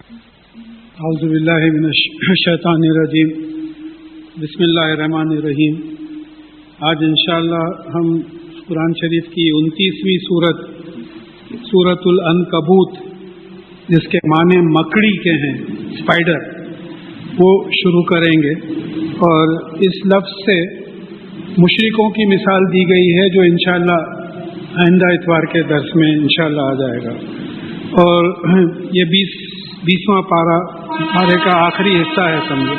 اعوذ باللہ من الشیطان الرجیم بسم اللہ الرحمن الرحیم. آج انشاءاللہ ہم قرآن شریف کی 29ویں سورت سورۃ العنکبوت جس کے معنی مکڑی کے ہیں، اسپائڈر، وہ شروع کریں گے. اور اس لفظ سے مشرکوں کی مثال دی گئی ہے جو انشاءاللہ آئندہ اتوار کے درس میں انشاءاللہ آ جائے گا. اور یہ 20واں پارے کا آخری حصہ ہے سمجھو.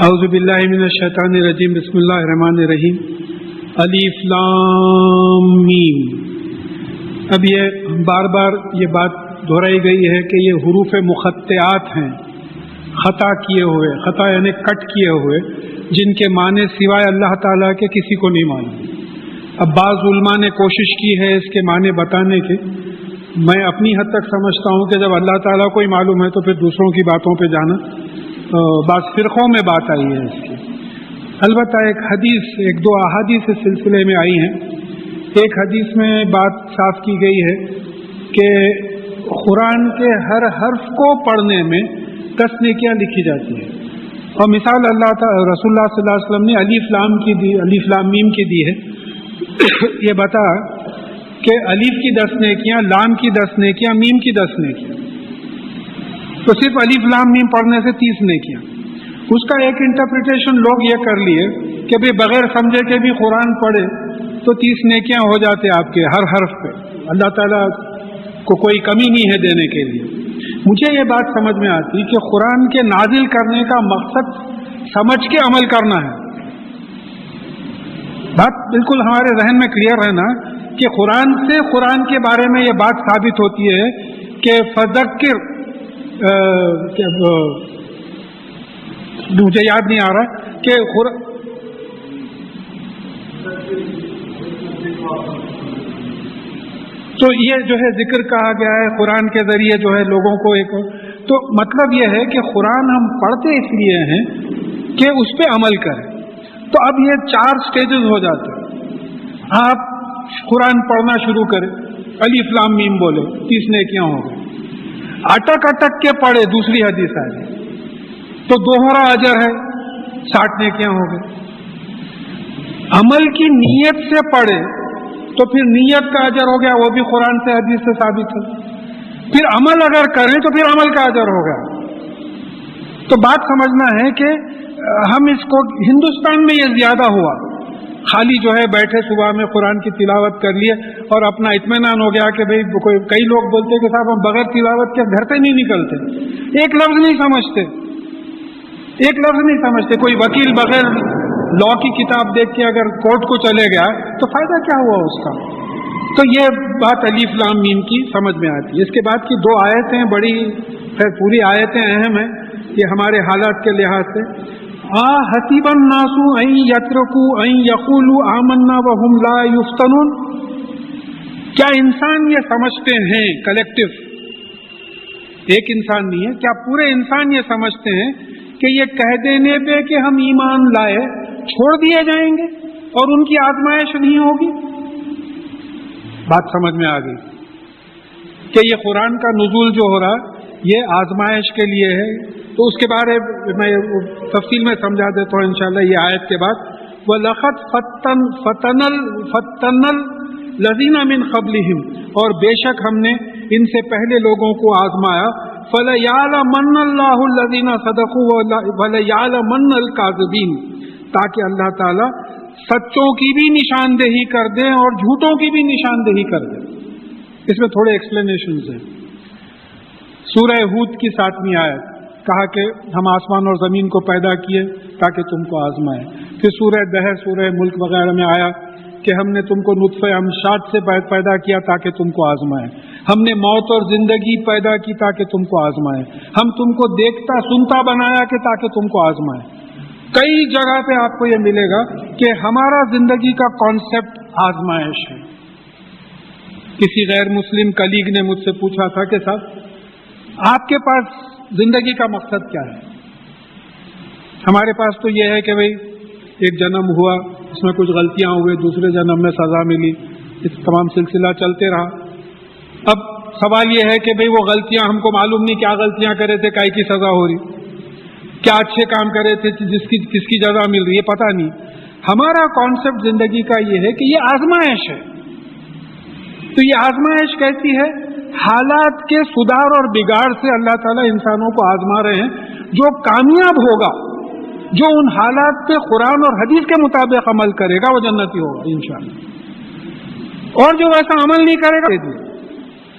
اعوذ باللہ من الشیطان الرجیم بسم اللہ الرحمن الرحیم. الف لام میم. اب یہ بار بار یہ بات دہرائی گئی ہے کہ یہ حروف مقطعات ہیں، خطا کیے ہوئے، خطا یعنی کٹ کیے ہوئے، جن کے معنی سوائے اللہ تعالیٰ کے کسی کو نہیں معلوم. اب بعض علماء نے کوشش کی ہے اس کے معنی بتانے کی. میں اپنی حد تک سمجھتا ہوں کہ جب اللہ تعالیٰ کو ہی معلوم ہے تو پھر دوسروں کی باتوں پہ جانا. بعض فرقوں میں بات آئی ہے اس کی. البتہ ایک دو احادیث اس سلسلے میں آئی ہیں. ایک حدیث میں بات صاف کی گئی ہے کہ قرآن کے ہر حرف کو پڑھنے میں 10 نیکیاں لکھی جاتی ہیں. اور مثال اللہ تعالیٰ رسول اللہ صلی اللہ علیہ وسلم نے الف لام کی دی، الف لام میم کی دی ہے. یہ بتا کہ الف کی 10 نیکیاں، لام کی 10 نیکیاں، میم کی 10 نیکیاں. تو صرف الف لام میم پڑھنے سے 30 نیکیاں. اس کا ایک انٹرپریٹیشن لوگ یہ کر لیے کہ بھی بغیر سمجھے کے بھی قرآن پڑھے تو 30 نیکیاں ہو جاتے آپ کے ہر حرف پہ. اللہ تعالیٰ کو کوئی کمی نہیں ہے دینے کے لیے. مجھے یہ بات سمجھ میں آتی کہ قرآن کے نازل کرنے کا مقصد سمجھ کے عمل کرنا ہے. بات بالکل ہمارے ذہن میں کلیئر رہنا کہ قرآن سے قرآن کے بارے میں یہ بات ثابت ہوتی ہے کہ فذکر، مجھے یاد نہیں آ رہا کہ تو یہ جو ہے ذکر کہا گیا ہے قرآن کے ذریعے جو ہے لوگوں کو ایک. تو مطلب یہ ہے کہ قرآن ہم پڑھتے اس لیے ہیں کہ اس پہ عمل کریں. تو اب یہ 4 سٹیجز ہو جاتے ہیں. آپ قرآن پڑھنا شروع کریں، الف لام میم بولے، 30 نیکیاں ہو گئی. اٹک اٹک کے پڑھے، دوسری حدیث آ گئی تو دوہرا اجر ہے، 60 نیکیاں ہو گئی. عمل کی نیت سے پڑھے تو پھر نیت کا اجر ہو گیا، وہ بھی قرآن سے حدیث سے ثابت ہے. پھر عمل اگر کریں تو پھر عمل کا اجر ہو گیا. تو بات سمجھنا ہے کہ ہم اس کو ہندوستان میں یہ زیادہ ہوا، خالی جو ہے بیٹھے صبح میں قرآن کی تلاوت کر لیے اور اپنا اطمینان ہو گیا کہ بھئی کئی لوگ بولتے کہ صاحب ہم بغیر تلاوت کے گھر سے نہیں نکلتے، ایک لفظ نہیں سمجھتے، ایک لفظ نہیں سمجھتے. کوئی وکیل بغیر لا کی کتاب دیکھ کے اگر کورٹ کو چلے گیا تو فائدہ کیا ہوا اس کا. تو یہ بات الف لام میم کی سمجھ میں آتی ہے. اس کے بعد کی 2 آیتیں بڑی، خیر پوری آیتیں اہم ہیں یہ ہمارے حالات کے لحاظ سے. حسب الناس ان یترکوا ان یقولوا آمنا وهم لا یفتنون. کیا انسان یہ سمجھتے ہیں، کلیکٹو، ایک انسان نہیں ہے، کیا پورے انسان یہ سمجھتے ہیں کہ یہ کہہ دینے پہ کہ ہم ایمان لائے چھوڑ دیے جائیں گے اور ان کی آزمائش نہیں ہوگی؟ بات سمجھ میں آ گئی کہ یہ قرآن کا نزول جو ہو رہا یہ آزمائش کے لیے ہے. تو اس کے بارے میں تفصیل میں سمجھا دیتا ہوں انشاءاللہ یہ آیت کے بعد. وَلَقَدْ فَتَّنَّ الَّذِينَ مِنْ قَبْلِهِمْ، اور بے شک ہم نے ان سے پہلے لوگوں کو آزمایا. فَلَيَعْلَمَنَّ اللَّهُ الَّذِينَ صَدَقُوا وَلَيَعْلَمَنَّ الْكَاذِبِينَ، تاکہ اللہ تعالیٰ سچوں کی بھی نشاندہی کر دیں اور جھوٹوں کی بھی نشاندہی کر دیں. اس میں تھوڑے ایکسپلینیشنز ہیں. سورہ ہود کی 7ویں آیت کہا کہ ہم آسمان اور زمین کو پیدا کیے تاکہ تم کو آزمائے. پھر سورہ دہر، سورہ ملک وغیرہ میں آیا کہ ہم نے تم کو نطفہ امشاج سے پیدا کیا تاکہ تم کو آزمائے. ہم نے موت اور زندگی پیدا کی تاکہ تم کو آزمائے. ہم تم کو دیکھتا سنتا بنایا کہ تاکہ تم کو آزمائے. کئی جگہ پہ آپ کو یہ ملے گا کہ ہمارا زندگی کا کانسیپٹ آزمائش ہے. کسی غیر مسلم کلیگ نے مجھ سے پوچھا تھا کہ صاحب آپ کے پاس زندگی کا مقصد کیا ہے؟ ہمارے پاس تو یہ ہے کہ بھئی ایک جنم ہوا، اس میں کچھ غلطیاں ہوئے، دوسرے جنم میں سزا ملی، اس تمام سلسلہ چلتے رہا. اب سوال یہ ہے کہ بھئی وہ غلطیاں ہم کو معلوم نہیں کیا غلطیاں کرے تھے، کائی کی سزا ہو رہی، کیا اچھے کام کرے تھے کس کی جزا مل رہی ہے، پتہ نہیں. ہمارا کانسیپٹ زندگی کا یہ ہے کہ یہ آزمائش ہے. تو یہ آزمائش کیسی ہے؟ حالات کے سدھار اور بگاڑ سے اللہ تعالیٰ انسانوں کو آزما رہے ہیں. جو کامیاب ہوگا، جو ان حالات پہ قرآن اور حدیث کے مطابق عمل کرے گا، وہ جنتی ہوگا انشاءاللہ. اور جو ایسا عمل نہیں کرے گا.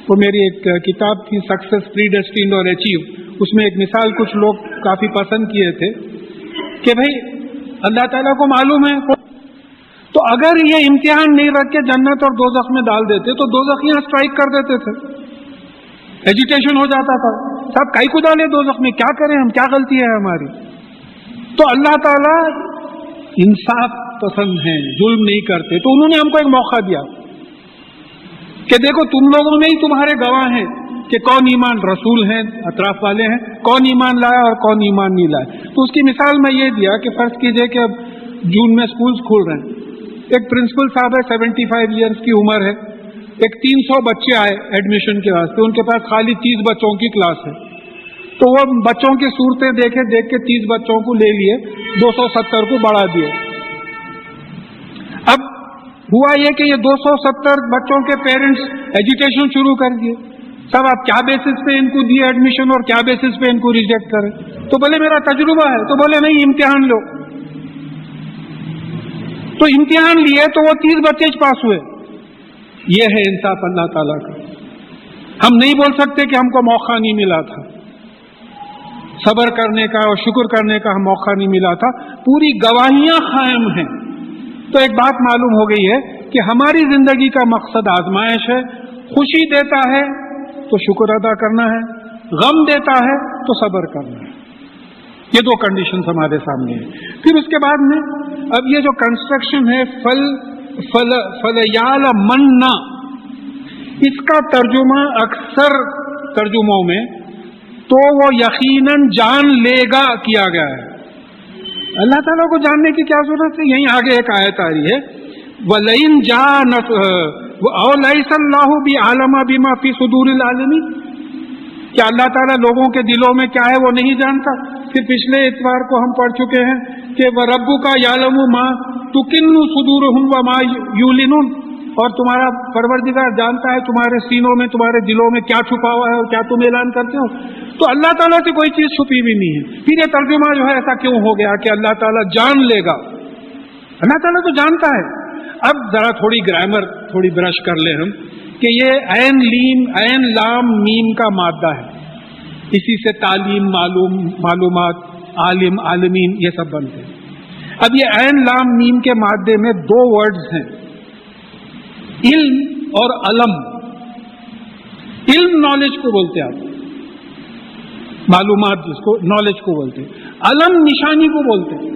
وہ میری ایک کتاب تھی سکسیس پری ڈیسٹینڈ اور اچیو، اس میں ایک مثال کچھ لوگ کافی پسند کیے تھے کہ بھئی اللہ تعالیٰ کو معلوم ہے تو اگر یہ امتحان نہیں رکھ کے جنت اور دوزخ میں ڈال دیتے تو دوزخیاں اسٹرائک کر دیتے تھے، ایجیٹیشن ہو جاتا تھا، صاحب کائی کو ڈالے دوزخ میں، کیا کریں ہم، کیا غلطی ہے ہماری. تو اللہ تعالیٰ انصاف پسند ہیں، ظلم نہیں کرتے. تو انہوں نے ہم کو ایک موقع دیا کہ دیکھو تم لوگوں میں ہی تمہارے گواہ ہیں کہ کون ایمان رسول ہیں، اطراف والے ہیں، کون ایمان لایا اور کون ایمان نہیں لایا. تو اس کی مثال میں یہ دیا کہ فرض کیجئے کہ اب جون میں سکولز کھل رہے ہیں، ایک پرنسپل صاحب ہے 75 ایئرس کی عمر ہے، ایک 300 بچے آئے ایڈمیشن کے واسطے، ان کے پاس خالی 30 بچوں کی کلاس ہے. تو وہ بچوں کی صورتیں دیکھ کے 30 بچوں کو لے لیے 270 کو بڑھا دیے. اب ہوا یہ کہ یہ 270 بچوں کے پیرنٹس ایجیٹیشن شروع کر دیے، سب آپ کیا بیسس پہ ان کو دیے ایڈمیشن اور کیا بیسس پہ ان کو ریجیکٹ کریں. تو بولے میرا تجربہ ہے، تو بولے نہیں امتحان لو. تو امتحان لیے تو وہ 30 بچے پاس ہوئے. یہ ہے انصاف اللہ تعالیٰ کا. ہم نہیں بول سکتے کہ ہم کو موقع نہیں ملا تھا، صبر کرنے کا اور شکر کرنے کا ہم موقع نہیں ملا تھا، پوری گواہیاں قائم ہیں. تو ایک بات معلوم ہو گئی ہے کہ ہماری زندگی کا مقصد آزمائش ہے. خوشی دیتا ہے تو شکر ادا کرنا ہے، غم دیتا ہے تو صبر کرنا ہے. یہ دو کنڈیشنز ہمارے سامنے ہیں. پھر اس کے بعد میں اب یہ جو کنسٹرکشن ہے فلیال مننا، اس کا ترجمہ اکثر ترجموں میں تو وہ یقیناً جان لے گا کیا گیا ہے. اللہ تعالیٰ کو جاننے کی کیا ضرورت ہے؟ یہیں آگے ایک آیت آ رہی ہے وَلَئِن جَاءَ أَوْلَيْسَ اللَّهُ بِعَلَمَ بِمَا فِي صُدُورِ الْعَالَمِينَ، کیا اللہ تعالیٰ لوگوں کے دلوں میں کیا ہے وہ نہیں جانتا؟ پھر پچھلے اتوار کو ہم پڑھ چکے ہیں کہ وَرَبُّكَ يَعْلَمُ مَا تُكِنُّ صُدُورُهُمْ وَمَا يُعْلِنُونَ، اور تمہارا پروردگار جانتا ہے تمہارے سینوں میں تمہارے دلوں میں کیا چھپا ہوا ہے اور کیا تم اعلان کرتے ہو. تو اللہ تعالیٰ سے کوئی چیز چھپی بھی نہیں ہے. پھر یہ ترجمہ جو ہے ایسا کیوں ہو گیا کہ اللہ تعالیٰ جان لے گا؟ اللہ تعالیٰ تو جانتا ہے. اب ذرا تھوڑی گرامر تھوڑی برش کر لیں ہم کہ یہ عین لام میم کا مادہ ہے، اسی سے تعلیم، معلومات، عالم، عالمین یہ سب بنتے ہیں. اب یہ عین لام میم کے مادے میں دو ورڈز ہیں، علم اور علم. علم نالج کو بولتے ہیں، آپ معلومات جس کو نالج کو بولتے ہیں، علم نشانی کو بولتے ہیں.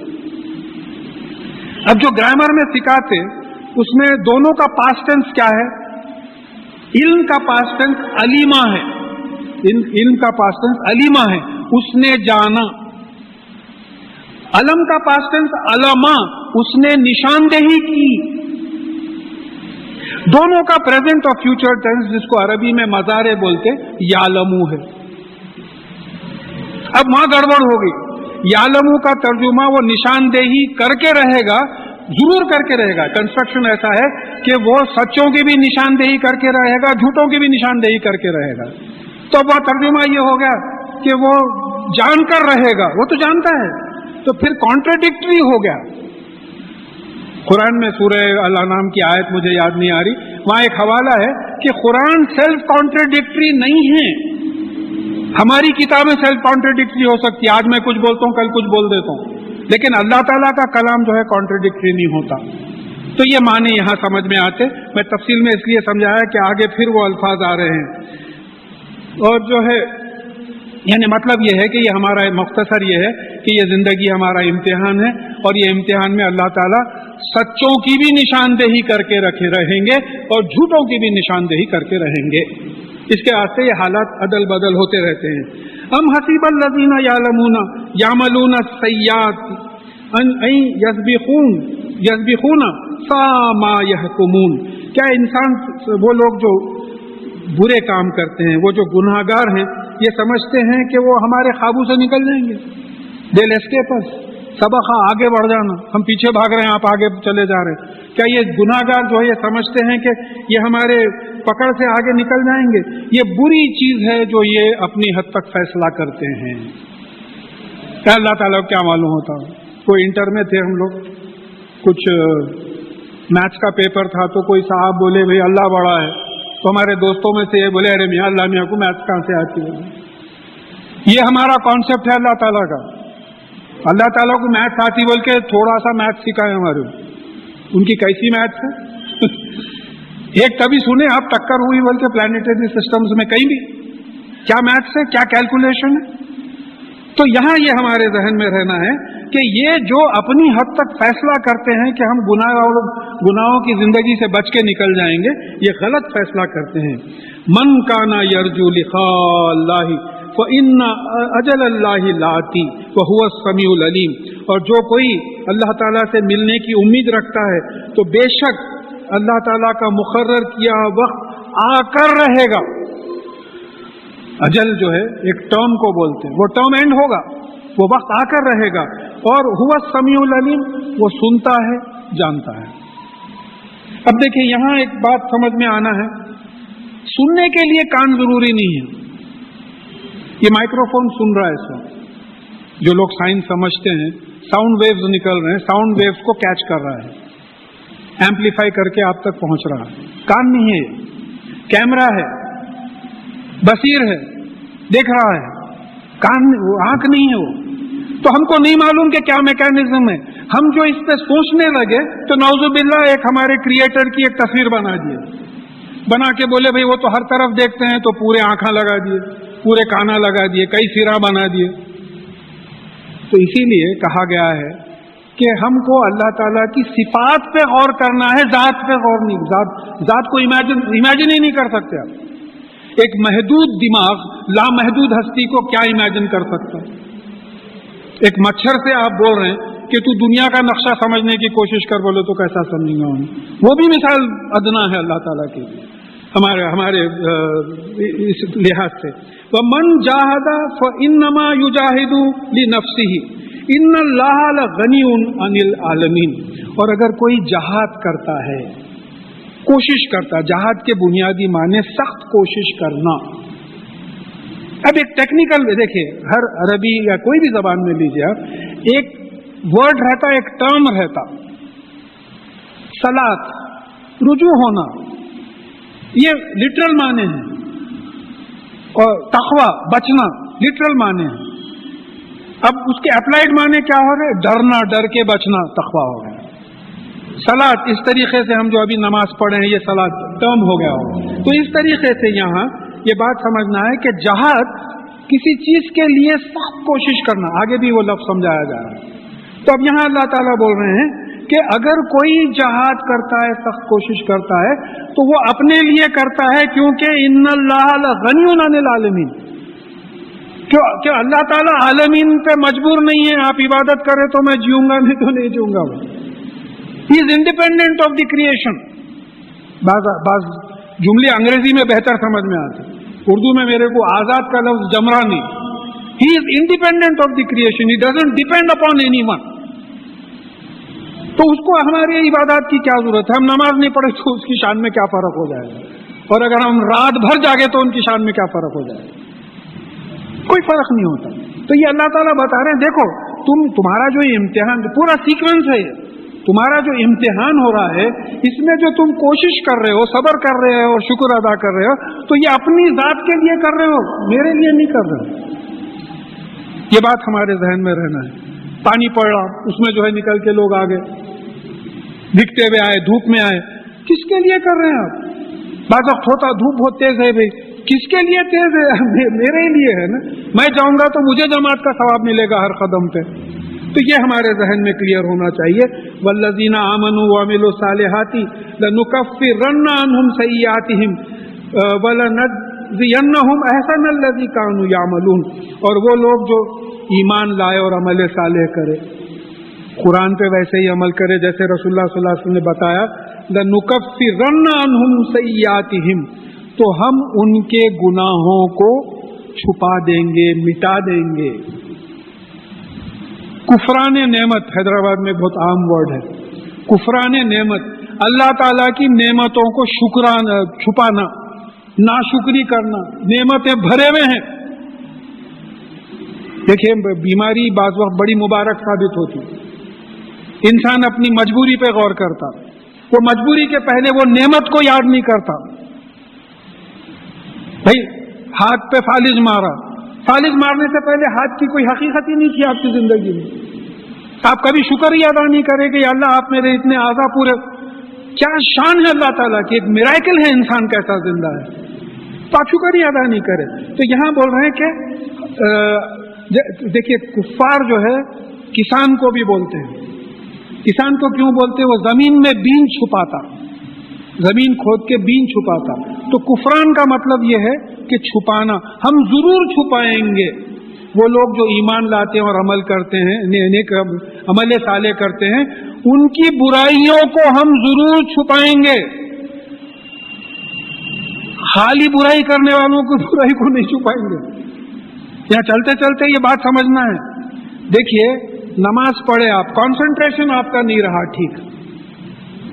اب جو گرامر میں سکھاتے اس میں دونوں کا پاسٹ ٹینس کیا ہے؟ علم کا پاسٹ ٹینس علیمہ ہے، علم کا پاسٹ ٹینس علیمہ ہے، اس نے جانا. علم کا پاسٹ ٹینس علما، اس نے نشاندہی کی. دونوں کا پریزنٹ اور فیوچر ٹینس جس کو عربی میں مضارع بولتے یعلمو ہے. اب وہاں گڑبڑ ہو گئی. یعلمو کا ترجمہ وہ نشاندہی کر کے رہے گا، ضرور کر کے رہے گا. کنسٹرکشن ایسا ہے کہ وہ سچوں کی بھی نشاندہی کر کے رہے گا، جھوٹوں کی بھی نشاندہی کر کے رہے گا. تو وہ ترجمہ یہ ہو گیا کہ وہ جان کر رہے گا، وہ تو جانتا ہے. تو پھر کانٹراڈکٹری ہو گیا. قرآن میں سورہ الانعام کی آیت مجھے یاد نہیں آ رہی، وہاں ایک حوالہ ہے کہ قرآن سیلف کانٹراڈکٹری نہیں ہے. ہماری کتابیں سیلف کانٹراڈکٹری ہو سکتی ہے، آج میں کچھ بولتا ہوں کل کچھ بول دیتا ہوں، لیکن اللہ تعالیٰ کا کلام جو ہے کانٹراڈکٹری نہیں ہوتا. تو یہ معنی یہاں سمجھ میں آتے. میں تفصیل میں اس لیے سمجھایا کہ آگے پھر وہ الفاظ آ رہے ہیں. اور جو ہے یعنی مطلب یہ ہے کہ یہ ہمارا مختصر یہ ہے کہ یہ زندگی ہمارا امتحان ہے، اور یہ امتحان میں اللہ تعالیٰ سچوں کی بھی نشاندہی کر کے رہیں گے اور جھوٹوں کی بھی نشاندہی کر کے رہیں گے. اس کے واسطے یہ حالات عدل بدل ہوتے رہتے ہیں. ام حسیب الذین یعملون السیئات ان یسبقون ساء ما یحکمون، کیا انسان وہ لوگ جو برے کام کرتے ہیں، وہ جو گناہگار ہیں، یہ سمجھتے ہیں کہ وہ ہمارے قابو سے نکل جائیں گے. دے ول اسکیپ اس. سبق آگے بڑھ جانا، ہم پیچھے بھاگ رہے ہیں، آپ آگے چلے جا رہے ہیں. کیا یہ گناہگار جو ہے یہ سمجھتے ہیں کہ یہ ہمارے پکڑ سے آگے نکل جائیں گے؟ یہ بری چیز ہے جو یہ اپنی حد تک فیصلہ کرتے ہیں. اللہ تعالیٰ کو کیا معلوم ہوتا؟ کوئی انٹر میں تھے ہم لوگ، کچھ میتھس کا پیپر تھا، تو کوئی صاحب بولے بھئی اللہ بڑا ہے، تو ہمارے دوستوں میں سے یہ بولے ارے میاں اللہ میاں کو میتھس کہاں سے آتی ہے؟ یہ ہمارا کانسیپٹ ہے اللہ تعالیٰ کا. اللہ تعالیٰ کو میتھس آتی بول کے تھوڑا سا میتھس سکھائے ہمارے. ان کی کیسی میتھس ہے؟ ایک کبھی سنے آپ ٹکر ہوئی بول کے پلانیٹری سسٹمز میں کہیں بھی؟ کیا میتھس ہے، کیا کیلکولیشن ہے؟ تو یہاں یہ ہمارے ذہن میں رہنا ہے کہ یہ جو اپنی حد تک فیصلہ کرتے ہیں کہ ہم گناہوں کی زندگی سے بچ کے نکل جائیں گے، یہ غلط فیصلہ کرتے ہیں. من کانا یرجو لقاء اللہ فإن اجل اللہ لاتی وہو السمیع العلیم. اور جو کوئی اللہ تعالیٰ سے ملنے کی امید رکھتا ہے تو بے شک اللہ تعالیٰ کا مقرر کیا وقت آ کر رہے گا. اجل جو ہے ایک ٹرم کو بولتے ہیں، وہ ٹرم اینڈ ہوگا، وہ وقت آ کر رہے گا. اور هو السمیع العلیم، وہ سنتا ہے، جانتا ہے. اب دیکھیں یہاں ایک بات سمجھ میں آنا ہے، سننے کے لیے کان ضروری نہیں ہے. یہ مائکرو فون سن رہا ہے اس وقت، جو لوگ سائنس سمجھتے ہیں ساؤنڈ ویوز نکل رہے ہیں، ساؤنڈ ویوز کو کیچ کر رہا ہے، ایمپلیفائی کر کے آپ تک پہنچ رہا ہے. کان نہیں ہے، کیمرہ ہے، بصیر ہے، دیکھ رہا ہے. کان، آنکھ نہیں ہے وہ. تو ہم کو نہیں معلوم کہ کیا میکینزم ہے. ہم جو اس پہ سوچنے لگے تو نعوذ باللہ ایک ہمارے کریٹر کی ایک تصویر بنا دیے، بنا کے بولے بھئی وہ تو ہر طرف دیکھتے ہیں، تو پورے آنکھاں لگا دیے، پورے کانا لگا دیے، کئی سرا بنا دیے. تو اسی لیے کہا گیا ہے کہ ہم کو اللہ تعالیٰ کی صفات پہ غور کرنا ہے، ذات پہ غور نہیں. ذات کو امیجن ہی نہیں کر سکتے آپ. ایک محدود دماغ لامحدود ہستی کو کیا امیجن کر سکتا ہے؟ ایک مچھر سے آپ بول رہے ہیں کہ تو دنیا کا نقشہ سمجھنے کی کوشش کر، بولے تو کیسا سمجھیں گا انہیں؟ وہ بھی مثال ادنا ہے اللہ تعالیٰ کے لیے ہمارے اس لحاظ سے. وَمَنْ جَاهَدَ فَإِنَّمَا يُجَاهِدُ لِنَفْسِهِ إِنَّ اللَّهَ لَغَنِيٌّ عَنِ الْعَالَمِينَ. اور اگر کوئی جہاد کرتا ہے، کوشش کرتا، جہاد کے بنیادی معنی سخت کوشش کرنا. اب ایک ٹیکنیکل دیکھیں، ہر عربی یا کوئی بھی زبان میں لیجیے آپ، ایک ورڈ رہتا، ایک ٹرم رہتا. صلاۃ، رجوع ہونا، یہ لٹرل معنی ہیں. اور تقوی، بچنا، لٹرل معنی ہیں. اب اس کے اپلائیڈ معنی کیا ہو گئے؟ ڈرنا، ڈر کے بچنا تقوی ہو گیا. صلاۃ، اس طریقے سے ہم جو ابھی نماز پڑھے ہیں یہ صلاۃ ٹرم ہو گیا ہو. تو اس طریقے سے یہاں یہ بات سمجھنا ہے کہ جہاد کسی چیز کے لیے سخت کوشش کرنا. آگے بھی وہ لفظ سمجھایا جا رہا ہے. تو اب یہاں اللہ تعالیٰ بول رہے ہیں کہ اگر کوئی جہاد کرتا ہے، سخت کوشش کرتا ہے، تو وہ اپنے لیے کرتا ہے، کیونکہ ان اللہ لغنی عن العالمین. کہ اللہ تعالیٰ عالمین پہ مجبور نہیں ہے، آپ عبادت کریں تو میں جیوں گا، نہیں تو نہیں جیوں گا. He is independent of the creation. بعض جملے انگریزی میں بہتر سمجھ میں آتے، اردو میں میرے کو آزاد کا لفظ جمرا نہیں. He is independent of the creation, he doesn't depend upon anyone. تو اس کو ہماری عبادات کی کیا ضرورت ہے؟ ہم نماز نہیں پڑھے تو اس کی شان میں کیا فرق ہو جائے گا؟ اور اگر ہم رات بھر جاگے تو ان کی شان میں کیا فرق ہو جائے گا؟ کوئی فرق نہیں ہوتا. تو یہ اللہ تعالیٰ بتا رہے ہیں دیکھو تمہارا جو امتحان، پورا سیکوینس ہے، تمہارا جو امتحان ہو رہا ہے، اس میں جو تم کوشش کر رہے ہو، صبر کر رہے ہو اور شکر ادا کر رہے ہو، تو یہ اپنی ذات کے لیے کر رہے ہو، میرے لیے نہیں کر رہے ہو. یہ بات ہمارے ذہن میں رہنا ہے. پانی پڑ رہا، اس میں جو ہے نکل کے لوگ آگے بھگتے ہوئے آئے، دھوپ میں آئے، کس کے لیے کر رہے ہیں آپ؟ بعض وقت ہوتا دھوپ بہت تیز ہے، بھائی کس کے لیے تیز ہے؟ میرے لیے ہے نا. میں جاؤں گا تو مجھے جماعت کا ثواب ملے گا ہر قدم پہ. تو یہ ہمارے ذہن میں کلیئر ہونا چاہیے. والذین آمنوا وعملوا الصالحات لنکفرن عنہم سیئاتہم ولنجزینہم احسن الذی کانوا یعملون. اور وہ لوگ جو ایمان لائے اور عمل صالح کرے، قرآن پہ ویسے ہی عمل کرے جیسے رسول اللہ صلی اللہ علیہ وسلم نے بتایا، لنکفرن عنہم سیئاتہم، تو ہم ان کے گناہوں کو چھپا دیں گے، مٹا دیں گے۔ کفران نعمت حیدرآباد میں بہت عام ورڈ ہے، کفران نعمت، اللہ تعالیٰ کی نعمتوں کو چھپانا، ناشکری کرنا، نعمتیں بھرے ہوئے ہیں۔ دیکھیے بیماری بعض وقت بڑی مبارک ثابت ہوتی، انسان اپنی مجبوری پہ غور کرتا، وہ مجبوری کے پہلے وہ نعمت کو یاد نہیں کرتا۔ بھائی ہاتھ پہ فالج مارا، فالج مارنے سے پہلے ہاتھ کی کوئی حقیقت ہی نہیں تھی آپ کی زندگی میں، آپ کبھی شکر ہی ادا نہیں کرے کہ یا اللہ آپ میرے اتنے اعضاء پورے، کیا شان ہے اللہ تعالیٰ کی، ایک میراکل ہے انسان کیسا زندہ ہے، تو آپ شکر ہی ادا نہیں کرے۔ تو یہاں بول رہے ہیں کہ دیکھیے کفار جو ہے کسان کو بھی بولتے ہیں، کسان کو کیوں بولتے ہیں؟ وہ زمین میں بیج چھپاتا، زمین کھود کے بیج چھپاتا، تو کفران کا مطلب یہ ہے کہ چھپانا۔ ہم ضرور چھپائیں گے وہ لوگ جو ایمان لاتے ہیں اور عمل کرتے ہیں، نیک عمل صالح کرتے ہیں، ان کی برائیوں کو ہم ضرور چھپائیں گے۔ خالی برائی کرنے والوں کو برائی کو نہیں چھپائیں گے۔ یہاں چلتے چلتے یہ بات سمجھنا ہے۔ دیکھیے نماز پڑھے آپ، کانسنٹریشن آپ کا نہیں رہا ٹھیک،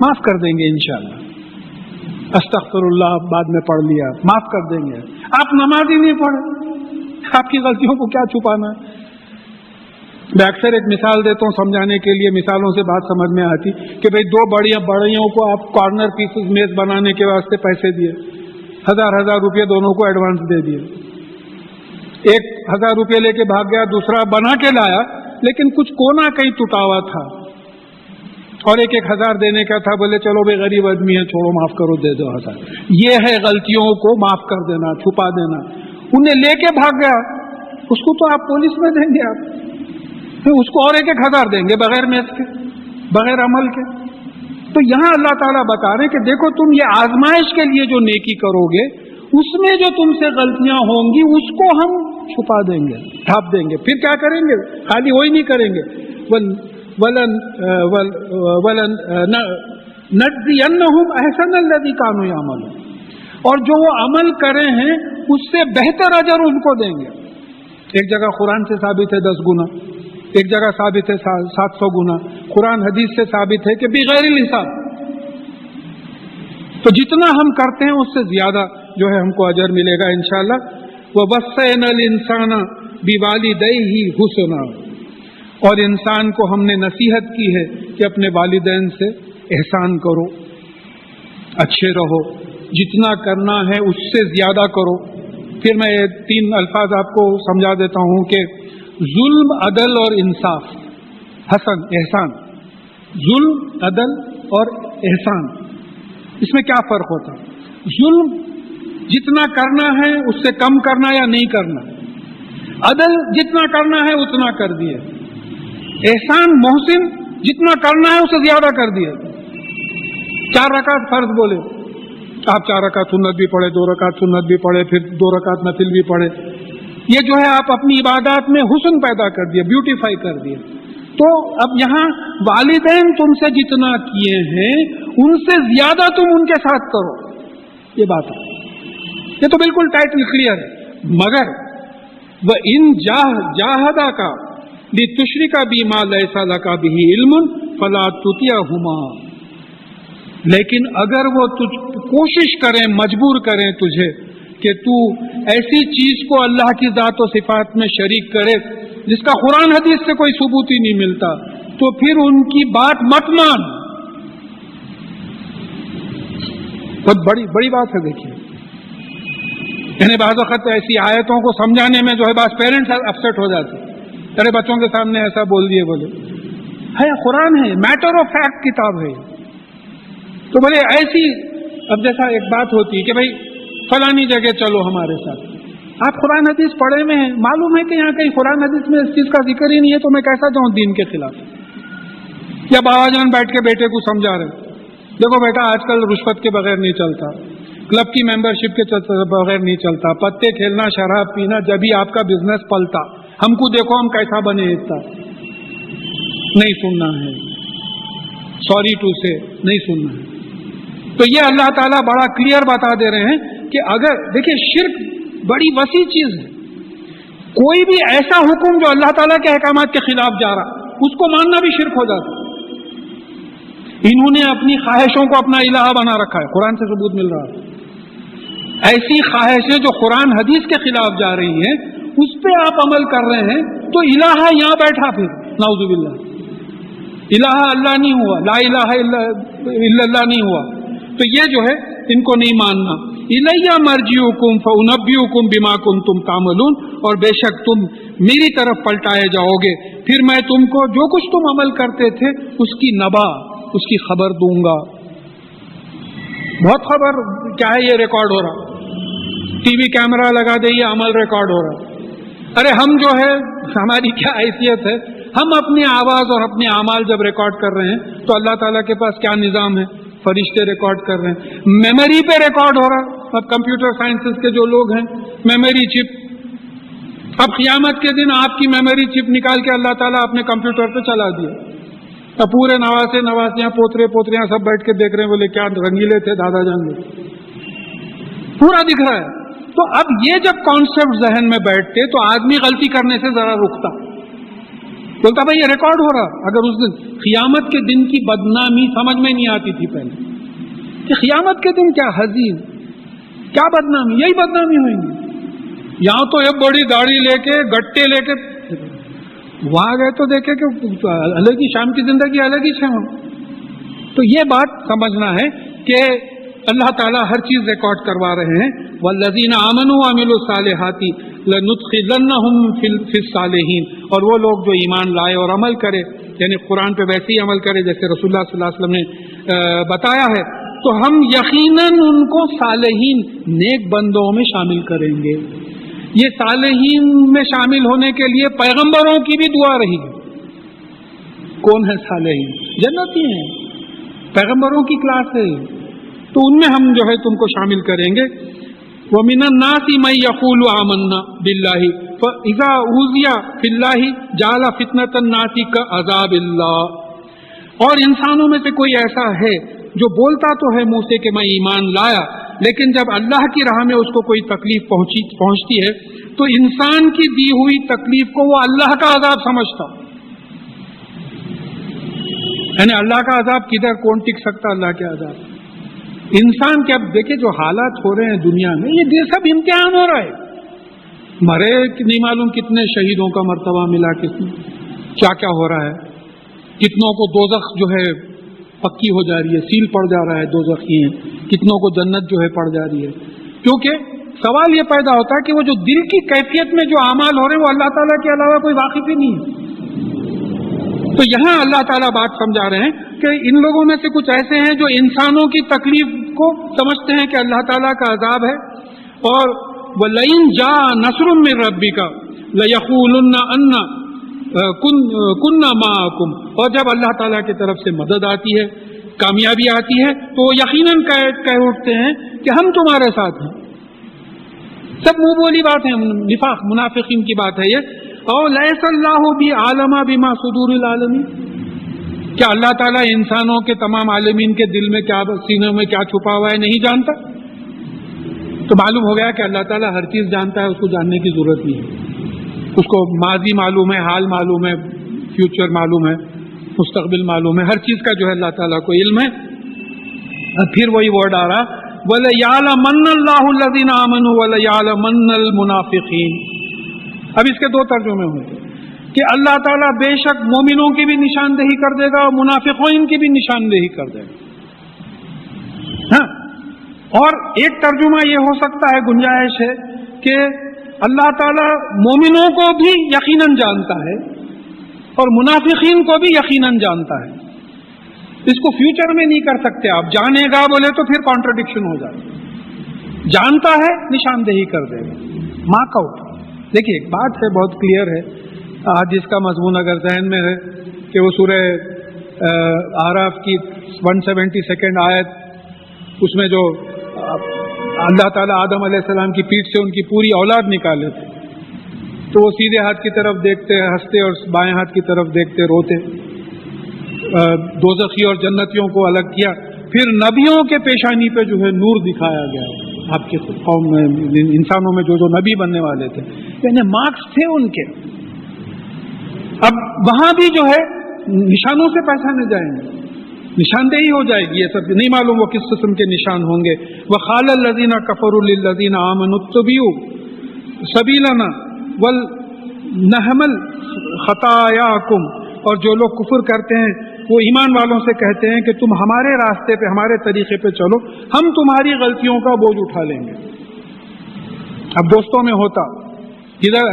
معاف کر دیں گے انشاءاللہ، استغفر اللہ بعد میں پڑھ لیا، معاف کر دیں گے۔ آپ نماز ہی نہیں پڑھے، آپ کی غلطیوں کو کیا چھپانا ہے؟ میں اکثر ایک مثال دیتا ہوں سمجھانے کے لیے، مثالوں سے بات سمجھ میں آتی کہ بھئی دو بڑیوں کو آپ کارنر پیسز میز بنانے کے واسطے پیسے دیے، 1000 روپے دونوں کو ایڈوانس دے دیے، ایک 1000 روپے لے کے بھاگ گیا، دوسرا بنا کے لایا لیکن کچھ کونا کہیں ٹوٹا ہوا تھا، اور ایک 1000 دینے کا تھا، بولے چلو بھائی غریب آدمی ہے چھوڑو معاف کرو دے دو 1000۔ یہ ہے غلطیوں کو معاف کر دینا، چھپا دینا۔ انہیں لے کے بھاگ گیا، اس کو تو آپ پولیس میں دیں گے، آپ پھر اس کو اور ایک 1000 دیں گے بغیر میز کے، بغیر عمل کے۔ تو یہاں اللہ تعالیٰ بتا رہے ہیں کہ دیکھو تم یہ آزمائش کے لیے جو نیکی کرو گے، اس میں جو تم سے غلطیاں ہوں گی اس کو ہم چھپا دیں گے، ڈھانپ دیں گے۔ پھر کیا کریں گے؟ خالی وہی نہیں کریں گے، نَجْزِيَنَّهُمْ أَحْسَنَ الَّذِي كَانُوا يَعْمَلُونَ، اور جو وہ عمل کرے ہیں اس سے بہتر اجر ان کو دیں گے۔ ایک جگہ قرآن سے ثابت ہے 10 گنا، ایک جگہ ثابت ہے 700 گنا، قرآن حدیث سے ثابت ہے کہ بغیر الحساب۔ تو جتنا ہم کرتے ہیں اس سے زیادہ جو ہے ہم کو اجر ملے گا انشاءاللہ۔ وَوَصَّيْنَا الْإِنسَانَ بِوَالِدَيْهِ حُسْنًا، اور انسان کو ہم نے نصیحت کی ہے کہ اپنے والدین سے احسان کرو، اچھے رہو، جتنا کرنا ہے اس سے زیادہ کرو۔ پھر میں 3 الفاظ آپ کو سمجھا دیتا ہوں کہ ظلم، عدل اور انصاف، حسن، احسان، ظلم، عدل اور احسان، اس میں کیا فرق ہوتا ہے؟ ظلم جتنا کرنا ہے اس سے کم کرنا یا نہیں کرنا، عدل جتنا کرنا ہے اتنا کر دیا، احسان محسن جتنا کرنا ہے اسے زیادہ کر دیا۔ 4 رکعت فرض بولے، آپ 4 رکعت سنت بھی پڑھے، 2 رکعت سنت بھی پڑھے، پھر 2 رکعت نفل بھی پڑھے، یہ جو ہے آپ اپنی عبادات میں حسن پیدا کر دیا، بیوٹیفائی کر دیا۔ تو اب یہاں والدین تم سے جتنا کیے ہیں ان سے زیادہ تم ان کے ساتھ کرو، یہ بات ہے، یہ تو بالکل ٹائٹل کلیئر ہے۔ مگر وَإِن جَاهَدَاكَ لِتُشْرِكَ بِي مَا لَيْسَ لَكَ بِهِ عِلْمٌ فَلَا تُطِعْهُمَا، لیکن اگر وہ کوشش کریں، مجبور کریں تجھے کہ تو ایسی چیز کو اللہ کی ذات و صفات میں شریک کرے جس کا قرآن حدیث سے کوئی ثبوت ہی نہیں ملتا، تو پھر ان کی بات مت مان۔ بہت بڑی بات ہے، دیکھیے یعنی بعض وقت ایسی آیتوں کو سمجھانے میں جو ہے بعض پیرنٹس اپسیٹ ہو جاتے، ارے بچوں کے سامنے ایسا بول دیے، بولے ہے قرآن ہے، میٹر آف فیکٹ کتاب ہے، تو بولے ایسی۔ اب جیسا ایک بات ہوتی ہے کہ بھائی فلانی جگہ چلو ہمارے ساتھ، آپ قرآن حدیث پڑھے میں ہیں، معلوم ہے کہ یہاں کہیں قرآن حدیث میں اس چیز کا ذکر ہی نہیں ہے، تو میں کیسا جاؤں دین کے خلاف؟ یا بابا جان بیٹھ کے بیٹے کو سمجھا رہے، دیکھو بیٹا آج کل رشوت کے بغیر نہیں چلتا، کلب کی ممبرشپ کے بغیر نہیں چلتا، پتے کھیلنا، شراب پینا، جب ہی آپ کا بزنس پلتا، ہم کو دیکھو ہم کیسا بنے، اتنا نہیں سننا ہے، سوری ٹو سے نہیں سننا ہے۔ تو یہ اللہ تعالیٰ بڑا کلیئر بتا دے رہے ہیں کہ اگر دیکھیں شرک بڑی وسیع چیز ہے، کوئی بھی ایسا حکم جو اللہ تعالیٰ کے احکامات کے خلاف جا رہا اس کو ماننا بھی شرک ہو جاتا ہے۔ انہوں نے اپنی خواہشوں کو اپنا الہ بنا رکھا ہے، قرآن سے ثبوت مل رہا ہے۔ ایسی خواہشیں جو قرآن حدیث کے خلاف جا رہی ہیں اس پہ آپ عمل کر رہے ہیں تو الہ یہاں بیٹھا، پھر نعوذ باللہ الہ اللہ نہیں ہوا، لا الہ الا اللہ نہیں ہوا، تو یہ جو ہے ان کو نہیں ماننا۔ الیہ مرجعکم فانبئکم بما کنتم تعملون، اور بے شک تم میری طرف پلٹائے جاؤ گے، پھر میں تم کو جو کچھ تم عمل کرتے تھے اس کی نبا، اس کی خبر دوں گا۔ بہت خبر کیا ہے، یہ ریکارڈ ہو رہا، ٹی وی کیمرہ لگا دے، یہ عمل ریکارڈ ہو رہا۔ ارے ہم جو ہے ہماری کیا حیثیت ہے، ہم اپنی آواز اور اپنے اعمال جب ریکارڈ کر رہے ہیں تو اللہ تعالیٰ کے پاس کیا نظام ہے، فرشتے ریکارڈ کر رہے ہیں، میموری پہ ریکارڈ ہو رہا۔ اب کمپیوٹر سائنسز کے جو لوگ ہیں، میموری چپ، اب قیامت کے دن آپ کی میموری چپ نکال کے اللہ تعالیٰ اپنے کمپیوٹر پہ چلا دیا، اب پورے نواسیاں پوترے پوتریاں سب بیٹھ کے دیکھ رہے ہیں، بولے کیا رنگیلے تھے دادا جان لوگ، پورا دکھ رہا ہے۔ تو اب یہ جب کانسیپٹ ذہن میں بیٹھتے تو آدمی غلطی کرنے سے ذرا رکتا، بولتا بھائی یہ ریکارڈ ہو رہا۔ اگر اس دن قیامت کے دن کی بدنامی سمجھ میں نہیں آتی تھی پہلے کہ قیامت کے دن کیا حزین، کیا بدنامی، یہی بدنامی ہوئی گی۔ یہاں تو یہ بڑی داڑھی لے کے گٹے لے کے وہاں گئے تو دیکھے کہ الگ ہی شام کی زندگی الگ ہی ہے وہاں۔ تو یہ بات سمجھنا ہے کہ اللہ تعالیٰ ہر چیز ریکارڈ کروا رہے ہیں۔ والذین آمنوا وعملوا الصالحات لندخلنہم فی الصالحین، اور وہ لوگ جو ایمان لائے اور عمل کرے، یعنی قرآن پہ ویسے ہی عمل کرے جیسے رسول اللہ صلی اللہ علیہ وسلم نے بتایا ہے، تو ہم یقیناً ان کو صالحین نیک بندوں میں شامل کریں گے۔ یہ صالحین میں شامل ہونے کے لیے پیغمبروں کی بھی دعا رہی ہے۔ کون ہے صالحین؟ جنتی ہیں، پیغمبروں کی کلاس ہے، تو ان میں ہم جو ہے تم کو شامل کریں گے۔ وَمِنَ النَّاسِ مَن يَقُولُ آمَنَّا بِاللَّهِ فَإِذَا أُوذِيَ فِي اللَّهِ جَعَلَ فِتْنَةَ النَّاسِ كَعَذَابِ اللَّهِ، اور انسانوں میں سے کوئی ایسا ہے جو بولتا تو ہے منہ سے کہ میں ایمان لایا، لیکن جب اللہ کی راہ میں اس کو کوئی تکلیف پہنچتی ہے تو انسان کی دی ہوئی تکلیف کو وہ اللہ کا عذاب سمجھتا، یعنی اللہ کا عذاب کدھر، کون ٹک سکتا اللہ کے عذاب؟ انسان کے اب دیکھیں جو حالات ہو رہے ہیں دنیا میں، یہ سب امتحان ہو رہا ہے، مرے نہیں معلوم کتنے شہیدوں کا مرتبہ ملا، کیا کیا ہو رہا ہے، کتنوں کو دوزخ جو ہے پکی ہو جا رہی ہے، سیل پڑ جا رہا ہے دوزخی ہیں، کتنوں کو جنت جو ہے پڑ جا رہی ہے۔ کیونکہ سوال یہ پیدا ہوتا ہے کہ وہ جو دل کی کیفیت میں جو اعمال ہو رہے ہیں وہ اللہ تعالیٰ کے علاوہ کوئی واقف ہی نہیں ہے۔ تو یہاں اللہ تعالیٰ بات سمجھا رہے ہیں کہ ان لوگوں میں سے کچھ ایسے ہیں جو انسانوں کی تکلیف کو سمجھتے ہیں کہ اللہ تعالیٰ کا عذاب ہے، اور وَلَئِن جَاءَ نَصْرٌ مِّن رَّبِّكَ لَيَقُولُنَّ أَنَّ كُنَّا مَعَكُمْ، اور جب اللہ تعالیٰ کی طرف سے مدد آتی ہے، کامیابی آتی ہے، تو وہ یقیناً کہہ اٹھتے ہیں کہ ہم تمہارے ساتھ ہیں۔ سب منہ بولی بات ہے، نفاق منافقین کی بات ہے یہ۔ اور لیس اللہ بعالم بما صدور العالمین، کیا اللہ تعالیٰ انسانوں کے تمام عالمین کے دل میں کیا، سینوں میں کیا چھپا ہوا ہے نہیں جانتا؟ تو معلوم ہو گیا کہ اللہ تعالیٰ ہر چیز جانتا ہے، اس کو جاننے کی ضرورت نہیں ہے، اس کو ماضی معلوم ہے، حال معلوم ہے، فیوچر معلوم ہے، مستقبل معلوم ہے، ہر چیز کا جو ہے اللہ تعالیٰ کو علم ہے۔ پھر وہی ورڈ آ رہا وَلَيَعْلَمَنَّ اللَّهُ الَّذِينَ آمَنُوا وَلَيَعْلَمَنَّ الْمُنَافِقِينَ۔ اب اس کے دو ترجمے ہوئے کہ اللہ تعالیٰ بے شک مومنوں کی بھی نشاندہی کر دے گا اور منافقین کی بھی نشاندہی کر دے گا۔ ہاں، اور ایک ترجمہ یہ ہو سکتا ہے، گنجائش ہے کہ اللہ تعالیٰ مومنوں کو بھی یقیناً جانتا ہے اور منافقین کو بھی یقیناً جانتا ہے۔ اس کو فیوچر میں نہیں کر سکتے آپ، جانے گا بولے تو پھر کانٹرڈکشن ہو جائے گا، جانتا ہے نشاندہی کر دے گا، مارک آؤٹ۔ دیکھیے ایک بات ہے بہت کلیئر ہے، آج اس کا مضمون اگر ذہن میں ہے کہ وہ سورہ اعراف کی 172 آیت، اس میں جو اللہ تعالیٰ آدم علیہ السلام کی پیٹھ سے ان کی پوری اولاد نکالے تھے، تو وہ سیدھے ہاتھ کی طرف دیکھتے ہنستے اور بائیں ہاتھ کی طرف دیکھتے روتے، دوزخی اور جنتیوں کو الگ کیا، پھر نبیوں کے پیشانی پہ جو ہے نور دکھایا گیا، آپ کے قوم میں انسانوں میں جو نبی بننے والے تھے، یعنی مارکس تھے ان کے. اب وہاں بھی جو ہے نشانوں سے پہچانے جائیں گے، نشاندہی ہو جائے گی. یہ سب نہیں معلوم وہ کس قسم کے نشان ہوں گے. وَقَالَ الَّذِينَ كَفَرُوا لِلَّذِينَ آمَنُوا اتَّبِعُوا سَبِيلَنَا وَلْنَحْمِلْ خَطَايَاكُمْ. اور جو لوگ کفر کرتے ہیں وہ ایمان والوں سے کہتے ہیں کہ تم ہمارے راستے پہ، ہمارے طریقے پہ چلو، ہم تمہاری غلطیوں کا بوجھ اٹھا لیں گے. اب دوستوں میں ہوتا کدھر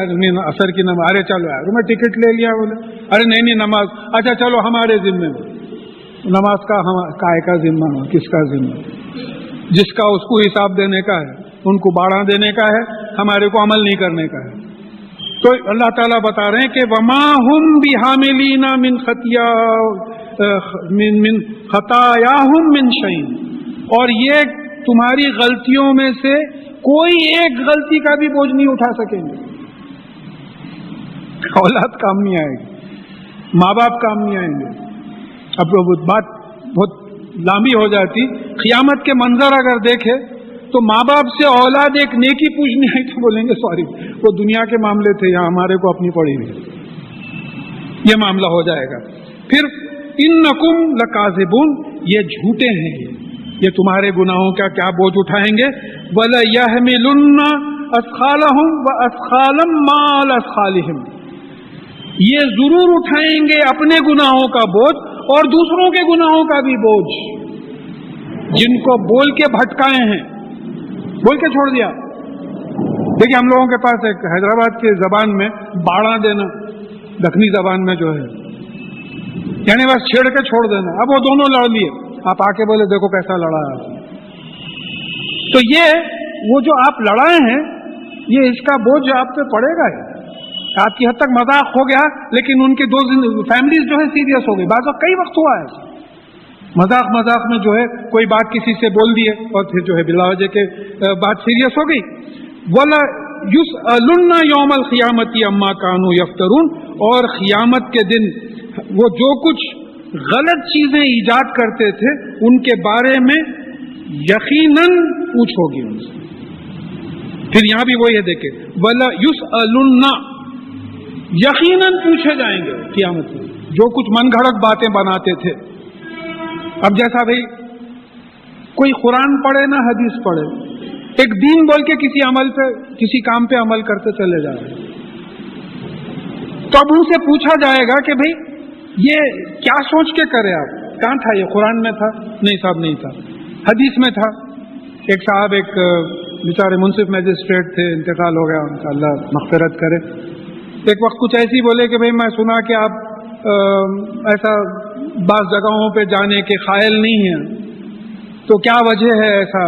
اثر کی نماز، ارے چلو یار میں ٹکٹ لے لیا، بولے ارے نہیں نماز، اچھا چلو ہمارے ذمے میں. نماز کا کائے کا ذمہ، کس کا ذمہ؟ جس کا اس کو حساب دینے کا ہے، ان کو باڑا دینے کا ہے، ہمارے کو عمل نہیں کرنے کا ہے. تو اللہ تعالیٰ بتا رہے ہیں کہ وَمَا هُمْ بِحَامِلِينَ مِنْ خَطَايَاهُمْ مِنْ شَيْءٍ. اور یہ تمہاری غلطیوں میں سے کوئی ایک غلطی کا بھی بوجھ نہیں اٹھا سکیں گے. اولاد کام نہیں آئے گی، ماں باپ کام نہیں آئیں گے. اب بات بہت لمبی ہو جاتی. قیامت کے منظر اگر دیکھے تو ماں باپ سے اولاد ایک نیکی پوچھنی آئی تو بولیں گے سوری وہ دنیا کے معاملے تھے، یہاں ہمارے کو اپنی پڑی ہوئی. یہ معاملہ ہو جائے گا. پھر انکم لکاذبون، یہ جھوٹے ہیں، یہ تمہارے گناہوں کا کیا بوجھ اٹھائیں گے. وَلَيَحْمِلُنَّ أَثْقَالَهُمْ وَأَثْقَالًا مَّعَ أَثْقَالِهِمْ. یہ ضرور اٹھائیں گے اپنے گناہوں کا بوجھ اور دوسروں کے گناہوں کا بھی بوجھ. جن کو بول کے بھٹکائے ہیں، بول کے چھوڑ دیا. دیکھیے ہم لوگوں کے پاس ایک حیدرآباد کی زبان میں باڑا دینا، دکنی زبان میں جو ہے یعنی بس چھیڑ کے چھوڑ دینا. اب وہ دونوں لڑ لیے، آپ آ کے بولے دیکھو کیسا لڑا ہے. تو یہ وہ جو آپ لڑائے ہیں یہ اس کا بوجھ آپ پہ پڑے گا ہی. آپ کی حد تک مذاق ہو گیا لیکن ان کی دو فیملیز جو ہے سیریس ہو گئی. بعض وقت کئی وقت ہوا ہے مذاق میں جو ہے کوئی بات کسی سے بول دیے اور پھر جو ہے بلا وجہ کے بات سیریس ہو گئی. وَلَا يُسْأَلُنَّ يَوْمَ الْقِيَامَةِ عَمَّا كَانُوا يَفْتَرُونَ. اور قیامت کے دن وہ جو کچھ غلط چیزیں ایجاد کرتے تھے ان کے بارے میں یقیناً پوچھو گی ان سے. پھر یہاں بھی وہی ہے دیکھیں وَلَا يُسْأَلُنَّ، یقیناً پوچھے جائیں گے قیامت میں جو کچھ من گھڑت باتیں بناتے تھے. اب جیسا بھائی کوئی قرآن پڑھے نہ حدیث پڑھے، ایک دین بول کے کسی عمل پہ، کسی کام پہ عمل کرتے چلے جا رہے ہیں، تو اب ان سے پوچھا جائے گا کہ بھائی یہ کیا سوچ کے کرے آپ؟ کہاں تھا یہ؟ قرآن میں تھا؟ نہیں صاحب نہیں تھا. حدیث میں تھا. ایک صاحب ایک بیچارے منصف میجسٹریٹ تھے، انتقال ہو گیا ان کا، اللہ مغفرت کرے. ایک وقت کچھ ایسی بولے کہ بھائی میں سنا کہ آپ ایسا بعض جگہوں پہ جانے کے قائل نہیں ہیں، تو کیا وجہ ہے ایسا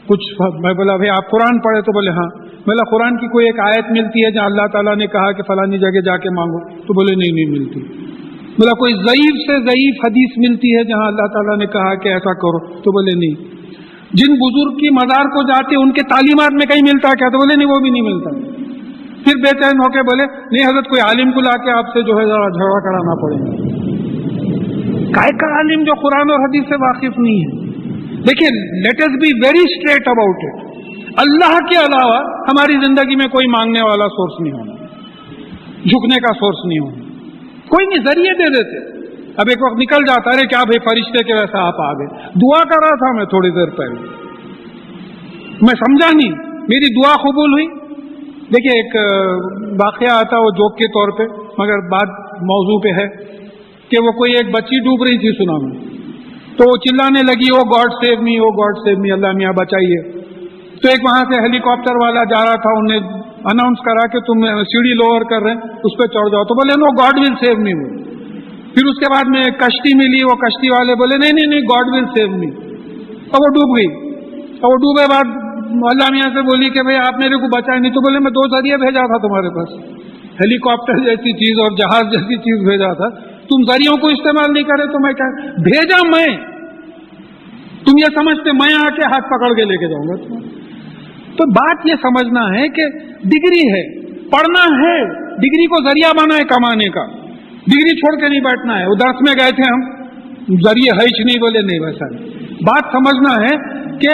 کچھ؟ میں بولا بھائی آپ قرآن پڑھے؟ تو بولے ہاں. بولا قرآن کی کوئی ایک آیت ملتی ہے جہاں اللہ تعالیٰ نے کہا کہ فلانی جگہ جا کے مانگو؟ تو بولے نہیں ملتی. بولا کوئی ضعیف سے ضعیف حدیث ملتی ہے جہاں اللہ تعالیٰ نے کہا کہ ایسا کرو؟ تو بولے نہیں. جن بزرگ کی مزار کو جاتے ان کے تعلیمات میں کہیں ملتا کیا؟ تو بولے نہیں وہ بھی نہیں ملتا. پھر بے چین ہو کے بولے نہیں حضرت کوئی عالم کو لا کے آپ سے جو ہے ذرا جھگڑا کرانا پڑے گا. کائے کا عالم جو قرآن اور حدیث سے واقف نہیں ہے؟ دیکھیے let us be very straight about it. اللہ کے علاوہ ہماری زندگی میں کوئی مانگنے والا سورس نہیں ہونا، جھکنے کا سورس نہیں ہونا. کوئی نہیں، ذریعے دے دیتے. اب ایک وقت نکل جاتا ہے کیا بھائی فرشتے کے ویسا آپ آ گئے. دعا کر رہا تھا میں تھوڑی دیر پہلے، میں سمجھا نہیں، میری دعا قبول ہوئی. دیکھیے ایک واقعہ آتا وہ جوک کے طور پہ، مگر بات موضوع پہ ہے کہ وہ کوئی ایک بچی ڈوب رہی تھی سونامی میں، تو وہ چلانے لگی او گاڈ سیو می، او گاڈ سیو می، اللہ میاں بچائیے. تو ایک وہاں سے ہیلی کاپٹر والا جا رہا تھا، انہوں نے اناؤنس کرا کہ تم سیڑھی لوور کر رہے ہیں اس پہ چڑھ جاؤ. تو بولے نو گاڈ ول سیو می. پھر اس کے بعد میں کشتی ملی، وہ کشتی والے بولے نہیں گاڈ ول سیو می. اور وہ ڈوب گئی. اور وہ ڈوبے بعد اللہ میاں سے بولی کہ بھائی آپ میرے کو بچائے نہیں. تو بولے میں 2 ذریعے بھیجا تھا تمہارے پاس، ہیلی کاپٹر جیسی چیز اور جہاز جیسی چیز بھیجا تھا، تم ذریعوں کو استعمال نہیں کرے تو میں کیا بھیجا؟ میں تم یہ سمجھتے میں آ کے ہاتھ پکڑ کے لے کے جاؤں گا؟ تو بات یہ سمجھنا ہے کہ ڈگری ہے، پڑھنا ہے، ڈگری کو ذریعہ بنا ہے کمانے کا. ڈگری چھوڑ کے نہیں بیٹھنا ہے. وہ درس میں گئے تھے ہم، ذریعے ہے نہیں، بولے نہیں ویسا نہیں. بات سمجھنا ہے کہ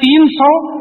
300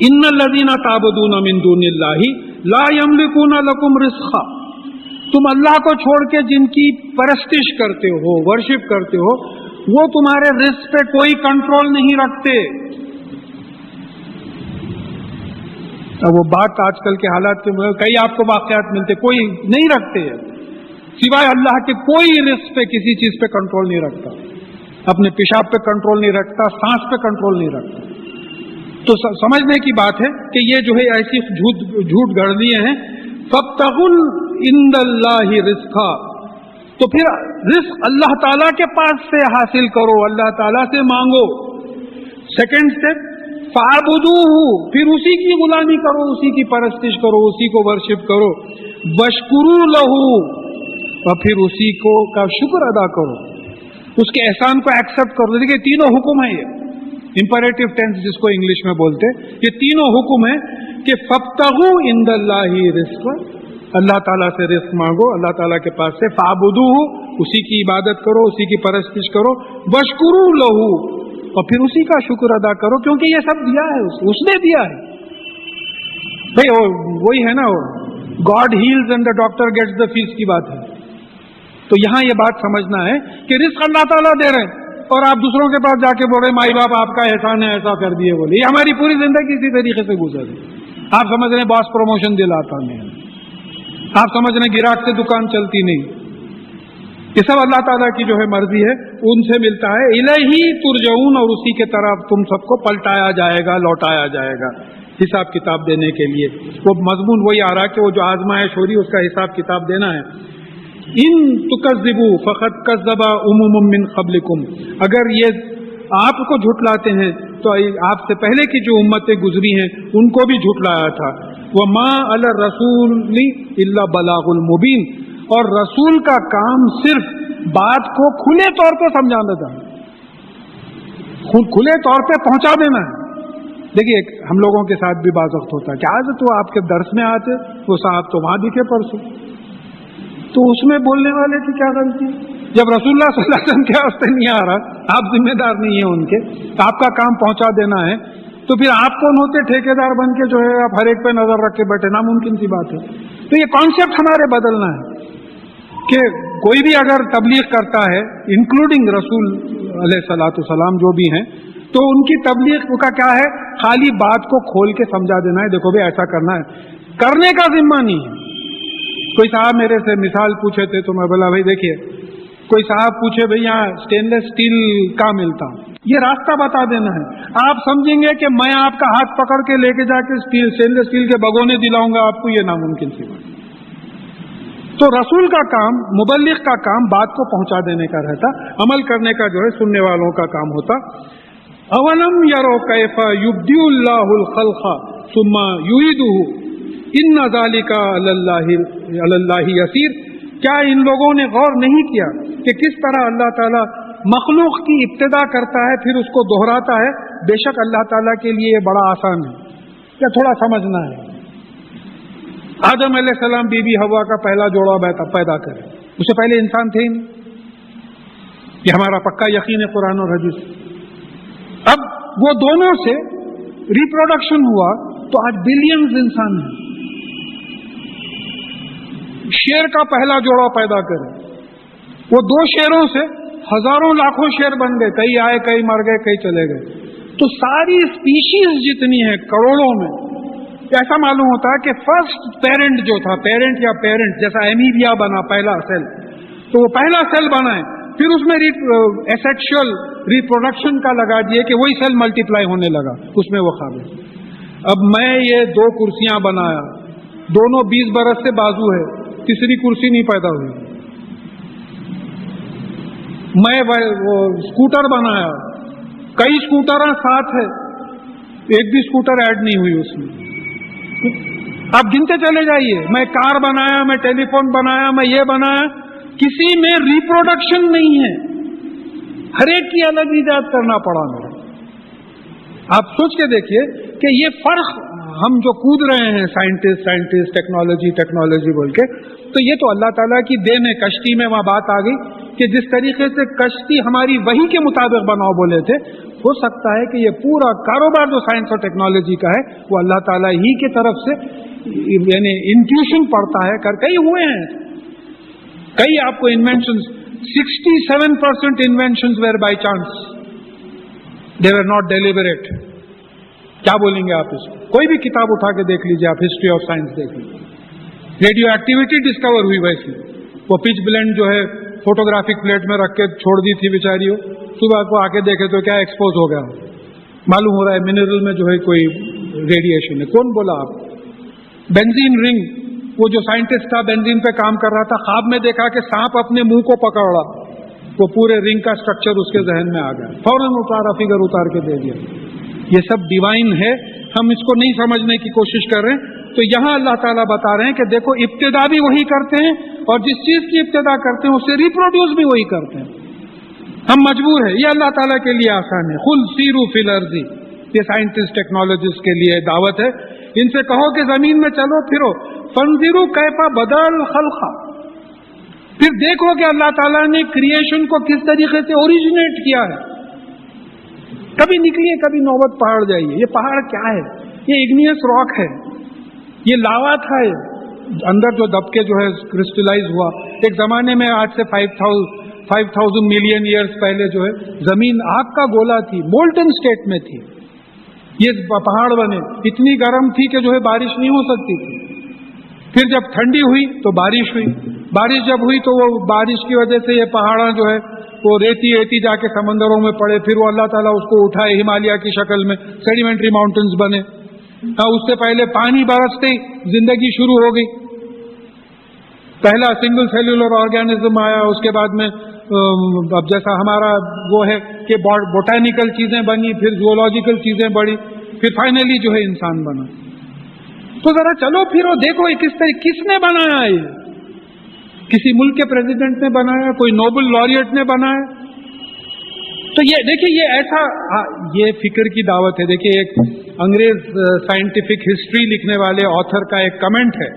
ان الذین تعبدون من دون اللہ لا یملکون لکم رزقا، تم اللہ کو چھوڑ کے جن کی پرستش کرتے ہو، ورشپ کرتے ہو، وہ تمہارے رزق پہ کوئی کنٹرول نہیں رکھتے. اب وہ بات آج کل کے حالات کے کئی آپ کو واقعات ملتے، کوئی نہیں رکھتے ہیں سوائے اللہ کے. کوئی رزق پہ کسی چیز پہ کنٹرول نہیں رکھتا، اپنے پیشاب پہ کنٹرول نہیں رکھتا، سانس پہ کنٹرول نہیں رکھتا. تو سمجھنے کی بات ہے کہ یہ جو ہے ایسی جھوٹ گڑھ لیے ہیں. فابتغوا عند اللہ رزقا، تو پھر رزق اللہ تعالیٰ کے پاس سے حاصل کرو، اللہ تعالیٰ سے مانگو. سیکنڈ اسٹیپ فاعبدوہ، پھر اسی کی غلامی کرو، اسی کی پرستش کرو، اسی کو ورشپ کرو. واشکروا لہ، اور پھر اسی کو کا شکر ادا کرو، اس کے احسان کو ایکسپٹ کرو. دیکھیے تینوں حکم ہیں، یہ امپریٹو ٹینس جس کو انگلش میں بولتے، یہ تینوں حکم ہیں کہ فابتغوا عند اللہ رزقا، اللہ تعالیٰ سے رزق مانگو، اللہ تعالیٰ کے پاس سے. فاعبدوہ، اسی کی عبادت کرو، اسی کی پرستش کرو. واشکروا لہ، اور پھر اسی کا شکر ادا کرو، کیونکہ یہ سب دیا ہے اس نے دیا ہے. بھائی وہی ہے نا، God heals and the doctor gets the fees کی بات ہے. تو یہاں یہ بات سمجھنا ہے کہ رزق اللہ تعالیٰ دے رہے ہیں، اور آپ دوسروں کے پاس جا کے بول رہے مائی باپ آپ کا احسان ہے، ایسا کر دیے بولے. یہ ہماری پوری زندگی اسی طریقے سے گزر رہی. آپ سمجھ رہے ہیں باس پروموشن دلاتا نہیں، آپ سمجھ رہے ہیں گراہک سے دکان چلتی نہیں. یہ سب اللہ تعالیٰ کی جو ہے مرضی ہے، ان سے ملتا ہے. الیہ ترجعون، اور اسی کے طرف تم سب کو پلٹایا جائے گا، لوٹایا جائے گا حساب کتاب دینے کے لیے. وہ مضمون وہی آ رہا کہ وہ جو آزمائش ہو رہی ہے اس کا حساب کتاب دینا ہے. ان تکذبوا فقد کذب امم من قبلکم، اگر یہ آپ کو جھٹلاتے ہیں تو آپ سے پہلے کی جو امتیں گزری ہیں ان کو بھی جھٹلایا تھا. وما علی الرسول الا بلاغ المبین، اور رسول کا کام صرف بات کو کھلے طور پہ سمجھانا تھا، کھلے طور پہ پہنچا دینا ہے. دیکھیے ہم لوگوں کے ساتھ بھی بعض وقت ہوتا ہے کہ آج تو آپ کے درس میں آتے، وہ صاحب تو وہاں دکھے پرسوں، تو اس میں بولنے والے کی کیا غلطی؟ جب رسول اللہ صلی اللہ علیہ وسلم کے واسطے نہیں آ رہا، آپ ذمہ دار نہیں ہیں ان کے، آپ کا کام پہنچا دینا ہے، تو پھر آپ کون ہوتے ٹھیکیدار بن کے جو ہے آپ ہر ایک پہ نظر رکھ کے بیٹھے؟ ناممکن سی بات ہے. تو یہ کانسیپٹ ہمارے بدلنا ہے کہ کوئی بھی اگر تبلیغ کرتا ہے، انکلوڈنگ رسول علیہ الصلوۃ والسلام جو بھی ہیں، تو ان کی تبلیغ کا کیا ہے؟ خالی بات کو کھول کے سمجھا دینا ہے، دیکھو بھائی ایسا کرنا ہے، کرنے کا ذمہ نہیں ہے. کوئی صاحب میرے سے مثال پوچھے تھے تو میں بولا بھائی دیکھیے، کوئی صاحب پوچھے بھائی یہاں اسٹینلیس اسٹیل کا ملتا، یہ راستہ بتا دینا ہے. آپ سمجھیں گے کہ میں آپ کا ہاتھ پکڑ کے لے کے جا کے اسٹینلیس اسٹیل کے بگونے دلاؤں گا آپ کو، یہ ناممکن سی بات. تو رسول کا کام، مبلغ کا کام بات کو پہنچا دینے کا رہتا، عمل کرنے کا جو ہے سننے والوں کا کام ہوتا. اولم یروا کیف یبدئ اللہ الخلق ثم یعیدہ ان ذالک علی اللہ یسیر، کیا ان لوگوں نے غور نہیں کیا کہ کس طرح اللہ تعالیٰ مخلوق کی ابتدا کرتا ہے پھر اس کو دہراتا ہے؟ بے شک اللہ تعالیٰ کے لیے یہ بڑا آسان ہے. کیا تھوڑا سمجھنا ہے؟ آدم علیہ السلام بی بی حوا کا پہلا جوڑا پیدا کرے، اس سے پہلے انسان تھے ہی نہیں، یہ ہمارا پکا یقین ہے قرآن اور حدیث. اب وہ دونوں سے ریپروڈکشن ہوا تو آج بلینز انسان ہیں. شیر کا پہلا جوڑا پیدا کرے، وہ دو شیروں سے ہزاروں لاکھوں شیر بن گئے، کئی آئے کئی مر گئے کئی چلے گئے. تو ساری اسپیشیز جتنی ہیں کروڑوں میں، ایسا معلوم ہوتا ہے کہ فرسٹ پیرنٹ جو تھا، پیرنٹ یا پیرنٹ جیسا ایمیبیا بنا پہلا سیل، تو وہ پہلا سیل بنا ہے، پھر اس میں ایسیکشل ریپروڈکشن کا لگا دیے کہ وہی سیل ملٹیپلائی ہونے لگا، اس میں وہ قابل. اب میں یہ دو کرسیاں بنایا، دونوں 20 برس سے بازو ہے، تیسری کرسی نہیں پیدا ہوئی. میں وہ اسکوٹر بنایا، کئی اسکوٹر ساتھ ہے، ایک بھی اسکوٹر ایڈ نہیں ہوئی اس میں. آپ گنتے چلے جائیے، میں کار بنایا، میں ٹیلی فون بنایا، میں یہ بنایا، کسی میں ریپروڈکشن نہیں ہے، ہر ایک کی الگ ایجاد کرنا پڑا میرے. آپ سوچ کے دیکھیے کہ یہ فرق ہم جو کود رہے ہیں سائنٹسٹ ٹیکنالوجی بول کے، تو یہ تو اللہ تعالیٰ کی دین ہے. کشتی میں وہاں بات آ گئی کہ جس طریقے سے کشتی ہماری وحی کے مطابق بناؤ بولے تھے، ہو سکتا ہے کہ یہ پورا کاروبار جو سائنس اور ٹیکنالوجی کا ہے وہ اللہ تعالیٰ ہی کی طرف سے یعنی انٹیوشن پڑتا ہے کر کئی ہوئے ہیں. کئی آپ کو inventions 67% inventions where by chance, they were not deliberate. کیا بولیں گے آپ اس کو؟ کوئی بھی کتاب اٹھا کے دیکھ لیجیے آپ، ہسٹری آف سائنس دیکھ لیجیے. ریڈیو ایکٹیویٹی ڈسکور ہوئی ویسی، وہ پچ بلینڈ جو ہے فوٹوگرافک پلیٹ میں رکھ کے چھوڑ دی تھی بیچاری، صبح کو آ کے دیکھے تو کیا ایکسپوز ہو گیا، معلوم ہو رہا ہے منرل میں جو ہے کوئی ریڈیشن ہے. کون بولا آپ؟ بینزین رنگ، وہ جو سائنٹسٹ تھا بینزین پہ کام کر رہا تھا، خواب میں دیکھا کہ سانپ اپنے منہ کو پکڑ رہا، وہ پورے رنگ کا سٹرکچر اس کے ذہن میں آ گیا، فوراً فگر اتار کے دے دیا. یہ سب ڈیوائن ہے، ہم اس کو نہیں سمجھنے کی کوشش کر رہے ہیں. تو یہاں اللہ تعالیٰ بتا رہے ہیں کہ دیکھو ابتدا بھی وہی کرتے ہیں، اور جس چیز کی ابتدا کرتے ہیں اسے ریپروڈیوس بھی وہی کرتے ہیں. ہم مجبور ہیں، یہ اللہ تعالیٰ کے لیے آسان ہے. قل سیروا فی الارض، یہ سائنٹسٹ ٹیکنالوجسٹ کے لیے دعوت ہے. ان سے کہو کہ زمین میں چلو پھرو، فانظروا کیف بدأ الخلق، پھر دیکھو کہ اللہ تعالیٰ نے کریشن کو کس طریقے سے اوریجنیٹ کیا ہے. کبھی نکلیے کبھی نوبت پہاڑ جائیے. یہ پہاڑ کیا ہے؟ یہ اگنیس راک ہے، یہ لاوا تھا، اندر جو دب کے جو ہے کرسٹلائز ہوا. ایک زمانے میں آج سے 5000 ملین ایئرز پہلے جو ہے زمین آگ کا گولا تھی، مولٹن اسٹیٹ میں تھی. یہ پہاڑ بنے، اتنی گرم تھی کہ جو ہے بارش نہیں ہو سکتی تھی. پھر جب ٹھنڈی ہوئی تو بارش ہوئی، بارش جب ہوئی تو وہ بارش کی وجہ سے یہ پہاڑاں جو ہے وہ ریتی جا کے سمندروں میں پڑے، پھر وہ اللہ تعالیٰ اس کو اٹھائے ہمالیہ کی شکل میں، سیڈیمنٹری ماؤنٹنز بنے. اس سے پہلے پانی برستے ہی زندگی شروع ہو گئی. پہلا سنگل سیلولر آرگینزم آیا، اس کے بعد میں اب جیسا ہمارا وہ ہے کہ بوٹینیکل چیزیں بنی، پھر زوولوجیکل چیزیں بڑھی، پھر فائنلی جو ہے انسان بنا. تو ذرا چلو پھر وہ دیکھو کس نے بنایا ہے؟ کسی ملک کے پریزیڈنٹ نے بنایا؟ کوئی نوبل لاریٹ نے بنایا؟ تو یہ دیکھیے، یہ ایسا یہ فکر کی دعوت ہے. دیکھیے ایک انگریز سائنٹیفک ہسٹری لکھنے والے آتھر کا ایک کمنٹ ہے،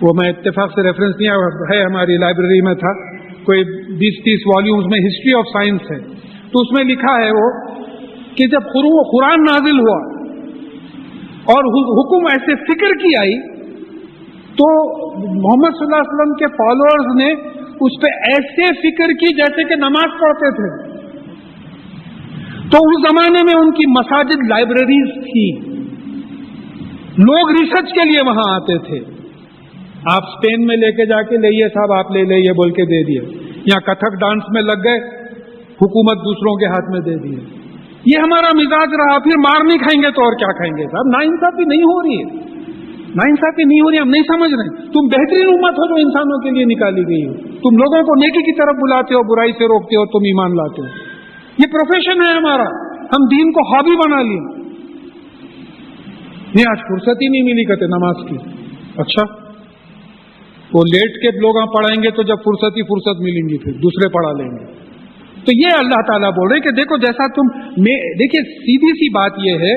وہ میں اتفاق سے ریفرنس نہیں ہے، ہماری لائبریری میں تھا، کوئی 20-30 والیومز میں ہسٹری آف سائنس ہے. تو اس میں لکھا ہے وہ کہ جب قرآن نازل ہوا اور حکم ایسے فکر کی آئی تو محمد صلی اللہ علیہ وسلم کے فالوورز نے اس پہ ایسے فکر کی جیسے کہ نماز پڑھتے تھے. تو اس زمانے میں ان کی مساجد لائبریریز تھی، لوگ ریسرچ کے لیے وہاں آتے تھے. آپ اسپین میں لے کے جا کے لئیے صاحب، آپ لے لئیے بول کے دے دیے. یہاں کتھک ڈانس میں لگ گئے، حکومت دوسروں کے ہاتھ میں دے دیے. یہ ہمارا مزاج رہا. پھر مار نہیں کھائیں گے تو اور کیا کھائیں گے صاحب؟ ناانصافی نہیں ہو رہی ہے، ناانصافی نہیں ہو رہی، ہم نہیں سمجھ رہے. تم بہترین امت ہو جو انسانوں کے لیے نکالی گئی ہو. تم لوگوں کو نیکی کی طرف بلاتے ہو، برائی سے روکتے ہو، تم ایمان لاتے ہو. یہ پروفیشن ہے ہمارا، ہم دین کو ہابی بنا لیے. نہیں آج فرصت ہی نہیں ملی کہتے نماز کی. اچھا وہ لیٹ کے لوگ پڑھائیں گے تو جب فرصت ملیں گی پھر دوسرے پڑھا لیں گے. تو یہ اللہ تعالیٰ بول رہے کہ دیکھو جیسا تم دیکھیے سیدھی سی بات یہ ہے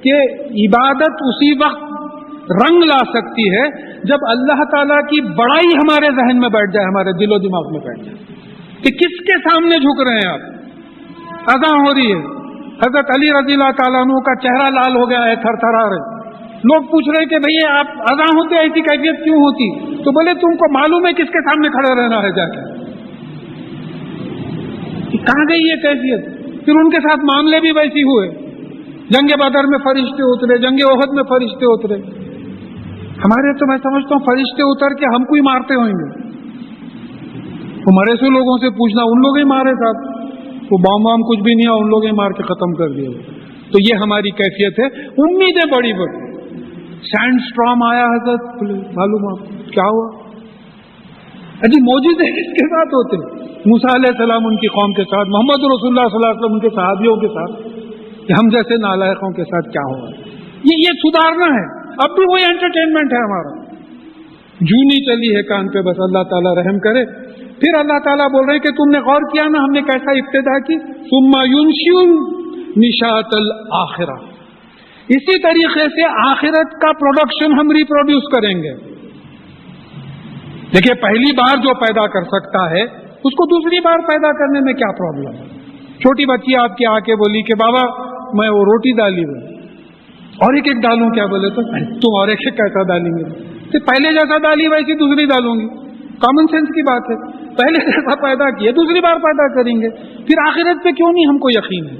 کہ عبادت اسی وقت رنگ لا سکتی ہے جب اللہ تعالیٰ کی بڑائی ہمارے ذہن میں بیٹھ جائے، ہمارے دل و دماغ میں بیٹھ جائے کہ کس کے سامنے جھک رہے ہیں آپ. اذان ہو رہی ہے، حضرت علی رضی اللہ تعالیٰ عنہ کا چہرہ لال ہو گیا ہے، تھر تھرا رہے. لوگ پوچھ رہے کہ بھئی آپ اذان ہوتے ایسی کیفیت کیوں ہوتی؟ تو بولے تم کو معلوم ہے کس کے سامنے کھڑے رہنا ہے جا کے. کہاں گئی یہ کیفیت؟ پھر ان کے ساتھ معاملے بھی ویسی ہوئے. جنگ بدر میں فرشتے اترے، جنگ احد میں فرشتے اترے. ہمارے تو میں سمجھتا ہوں فرشتے اتر کے ہم کو ہی مارتے ہوئیں گے. وہ مرے سو لوگوں سے پوچھنا، ان لوگ ہی مارے صاحب، وہ بام کچھ بھی نہیں ہے، ان لوگ ہی مار کے ختم کر دیا. تو یہ ہماری کیفیت ہے. امیدیں بڑی بڑی. سینڈ اسٹارم آیا حضرت، معلوم آپ کیا ہوا؟ اجی معجزے کس کے ساتھ ہوتے؟ موسیٰ علیہ السلام ان کی قوم کے ساتھ، محمد رسول اللہ صلی اللہ علیہ وسلم ان کے صحابیوں کے ساتھ، کہ ہم جیسے نالائقوں کے ساتھ کیا ہوا؟ یہ سدھارنا ہے. اب بھی وہی انٹرٹینمنٹ ہے ہمارا، جونی چلی ہے کان پہ، بس اللہ تعالیٰ رحم کرے. پھر اللہ تعالیٰ بول رہے ہیں کہ تم نے غور کیا نا ہم نے کیسا ابتدا کی؟ ثم ينشئ نشاط الآخرہ. اسی طریقے سے آخرت کا پروڈکشن ہم ریپروڈیوس کریں گے. دیکھیے پہلی بار جو پیدا کر سکتا ہے اس کو دوسری بار پیدا کرنے میں کیا پرابلم ہے؟ چھوٹی بچی آپ کی آ کے بولی کہ بابا میں وہ روٹی ڈالی ہوئی اور ایک ایک ڈالوں کیا؟ بولے تو تم اور ایک کیسا ڈالیں گے؟ تو پہلے جیسا ڈالی ویسی دوسری ڈالوں گی. کامن سینس کی بات ہے. پہلے جیسا پیدا کیے دوسری بار پیدا کریں گے. پھر آخرت پہ کیوں نہیں ہم کو یقین ہے؟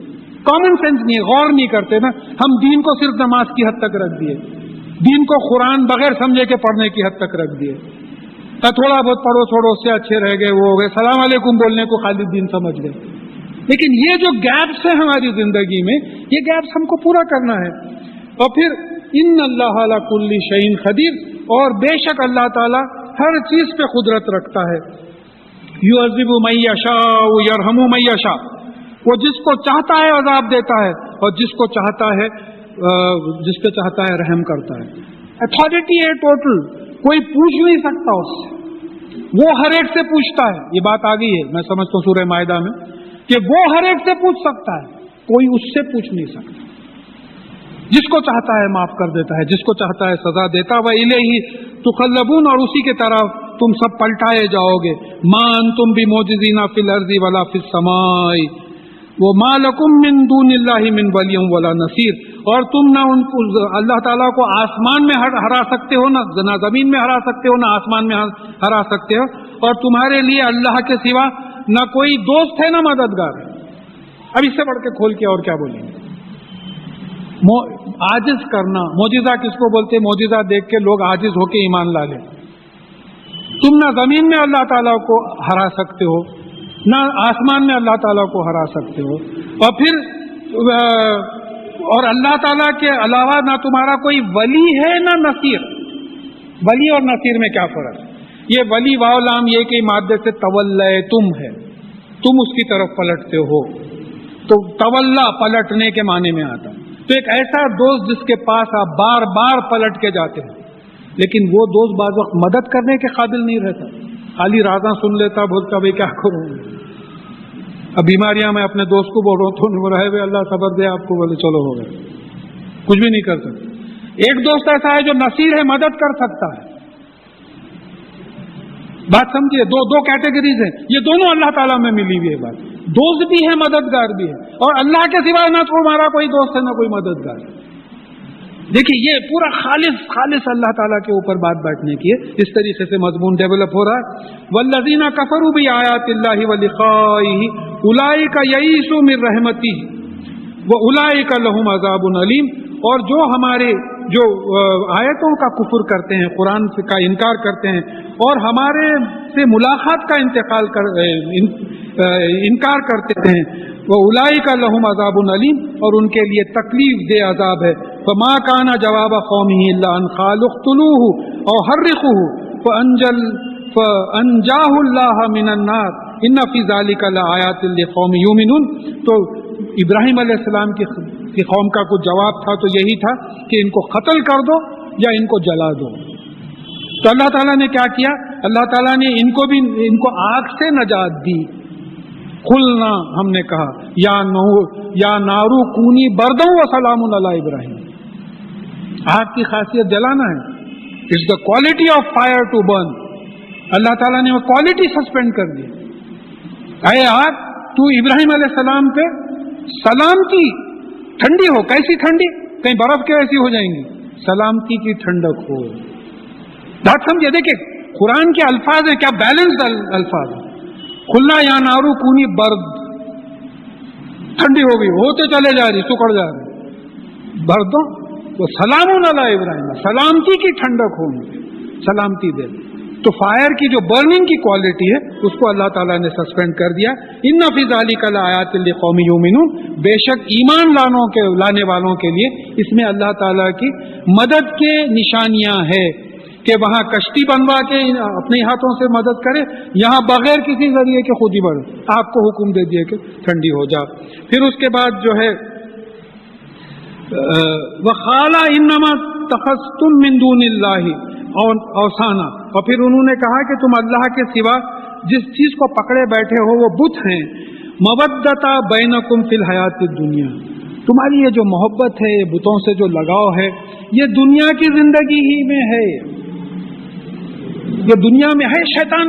کامن سینس نہیں ہے، غور نہیں کرتے نا. ہم دین کو صرف نماز کی حد تک رکھ دیے، دین کو قرآن بغیر سمجھے کے پڑھنے کی حد تک رکھ دیے. تھوڑا بہت پڑھو چھوڑو اس سے اچھے رہ گئے، وہ ہو گئے، سلام علیکم بولنے کو خالی دین سمجھ گئے. لیکن یہ جو گیپس ہیں ہماری زندگی میں، یہ گیپس ہم کو پورا کرنا ہے. اور پھر ان اللہ علی کل شیء قدیر، اور بے شک اللہ تعالی ہر چیز پہ قدرت رکھتا ہے. یعذب من یشاء یرحم من یشاء، وہ جس کو چاہتا ہے عذاب دیتا ہے اور جس کو چاہتا ہے جس پہ چاہتا ہے رحم کرتا ہے. اتھارٹی ہے ٹوٹل، کوئی پوچھ نہیں سکتا اس سے، وہ ہر ایک سے پوچھتا ہے. یہ بات آ گئی ہے میں سمجھتا ہوں سورہ مائدہ میں کہ وہ ہر ایک سے پوچھ سکتا ہے، کوئی اس سے پوچھ نہیں سکتا. جس کو چاہتا ہے معاف کر دیتا ہے، جس کو چاہتا ہے سزا دیتا. وَإِلَيْهِ تُقَلَّبُونَ، اور اسی کی طرف تم سب پلٹائے جاؤ گے. مَا أَنتُمْ بِمُعْجِزِينَ فِي الْأَرْضِ وَلَا فِي السَّمَاءِ وَمَا لَكُمْ مِن دُونِ اللَّهِ مِن وَلِيٍّ وَلَا نَصِيرٍ، اور تم نہ ان کو اللہ تعالیٰ کو آسمان میں ہرا سکتے ہو، نہ زمین میں ہرا سکتے ہو، نہ آسمان میں ہرا سکتے ہو، اور تمہارے لیے اللہ کے سوا نہ کوئی دوست ہے نہ مددگار ہے. اب اس سے بڑھ کے کھول کے اور کیا بولیں گے؟ عاجز کرنا. معجزہ کس کو بولتے ہیں؟ معجزہ دیکھ کے لوگ عاجز ہو کے ایمان لا لیں. تم نہ زمین میں اللہ تعالیٰ کو ہرا سکتے ہو، نہ آسمان میں اللہ تعالیٰ کو ہرا سکتے ہو، اور پھر اور اللہ تعالیٰ کے علاوہ نہ تمہارا کوئی ولی ہے نہ نصیر. ولی اور نصیر میں کیا فرق ہے؟ یہ ولی واو لام یہ کہ مادے سے تولّہ تم ہے، تم اس کی طرف پلٹتے ہو، تو تولا پلٹنے کے معنی میں آتا. تو ایک ایسا دوست جس کے پاس آپ بار بار پلٹ کے جاتے ہیں، لیکن وہ دوست بعض وقت مدد کرنے کے قابل نہیں رہتا، خالی رازاں سن لیتا، بولتا بھائی کیا کروں. اب بیماریاں میں اپنے دوست کو بول رہا ہوں تو نہیں بول رہا ہے اللہ صبر دے آپ کو، بولے چلو ہو گئے، کچھ بھی نہیں کر سکتے. ایک دوست ایسا ہے جو نصیر ہے، مدد کر سکتا ہے. بات سمجھیے، دو کیٹیگریز ہیں. یہ دونوں اللہ تعالیٰ میں ملی ہوئی ہے بات. دوست بھی ہے، مددگار بھی ہے، اور اللہ کے سوا نہ تمہارا کوئی دوست ہے نہ کوئی مددگار. دیکھیے یہ پورا خالص اللہ تعالیٰ کے اوپر بات بیٹھنے کی ہے. اس طریقے سے مضمون ڈیولپ ہو رہا ہے. والذین کفروا بآیات اللہ ولقائہ اولئک یئسوا من رحمتہ واولئک لہم عذاب علیم. اور جو ہمارے جو آیتوں کا کفر کرتے ہیں، قرآن کا انکار کرتے ہیں، اور ہمارے سے ملاقات کا انکار کرتے ہیں، وَأُولَئِكَ لَهُمْ عَذَابٌ عَلِيمٌ، اور ان کے لیے تکلیف دہ عذاب ہے. فَمَا كَانَ جَوَابَ قَوْمِهِ إِلَّا أَنْ قَالُوا اقْتُلُوهُ أَوْ حَرِّقُوهُ فَأَنْجَاهُ اللَّهُ مِنَ النَّارِ إِنَّ فِي ذَلِكَ لَآيَاتٍ لِقَوْمٍ يُؤْمِنُونَ. تو ابراہیم علیہ السلام کی قوم کا کچھ جواب تھا تو یہی تھا کہ ان کو قتل کر دو یا ان کو جلا دو. تو اللہ تعالیٰ نے کیا کیا؟ اللہ تعالیٰ نے ان کو آگ سے نجات دی. قلنا، ہم نے کہا، یا نارو کونی بردوں و سلام علی ابراہیم. آگ کی خاصیت جلانا ہے. It's the quality of fire to burn. اللہ تعالیٰ نے وہ کوالٹی سسپینڈ کر دی. اے آگ، تو ابراہیم علیہ السلام پہ سلامتی، ٹھنڈی ہو. کیسی ٹھنڈی؟ کہیں برف کے ایسی ہو جائیں گی. سلامتی کی ٹھنڈک ہو. بات سمجھے. دیکھیں قرآن کے الفاظ ہیں، کیا بیلنسڈ الفاظ ہیں. کھلنا یا نارو کونی برد، ٹھنڈی ہو گئی، ہوتے چلے جا رہی، سکڑ جا رہی. بردوں وہ سلام علی ابراہیم، سلامتی کی ٹھنڈک ہو، سلامتی دے. تو فائر کی جو برننگ کی کوالٹی ہے اس کو اللہ تعالیٰ نے سسپینڈ کر دیا. ان فی ذلک لآیات لقوم یؤمنون، بے شک ایمان لانے والوں کے لیے اس میں اللہ تعالیٰ کی مدد کے نشانیاں ہے کہ وہاں کشتی بنوا کے اپنے ہاتھوں سے مدد کرے، یہاں بغیر کسی ذریعے کے خود ہی بڑھے. آپ کو حکم دے دیے کہ ٹھنڈی ہو جا. پھر اس کے بعد جو ہے وَقَالَ إِنَّمَا اتَّخَذْتُم مِّن دُونِ اللَّهِ اوثانا، اور پھر انہوں نے کہا کہ تم اللہ کے سوا جس چیز کو پکڑے بیٹھے ہو وہ بت ہیں. مودتا بینکم فی الحیات الدنیا، تمہاری یہ جو محبت ہے، یہ بتوں سے جو لگاؤ ہے، یہ دنیا کی زندگی ہی میں ہے، یہ دنیا میں ہے. شیطان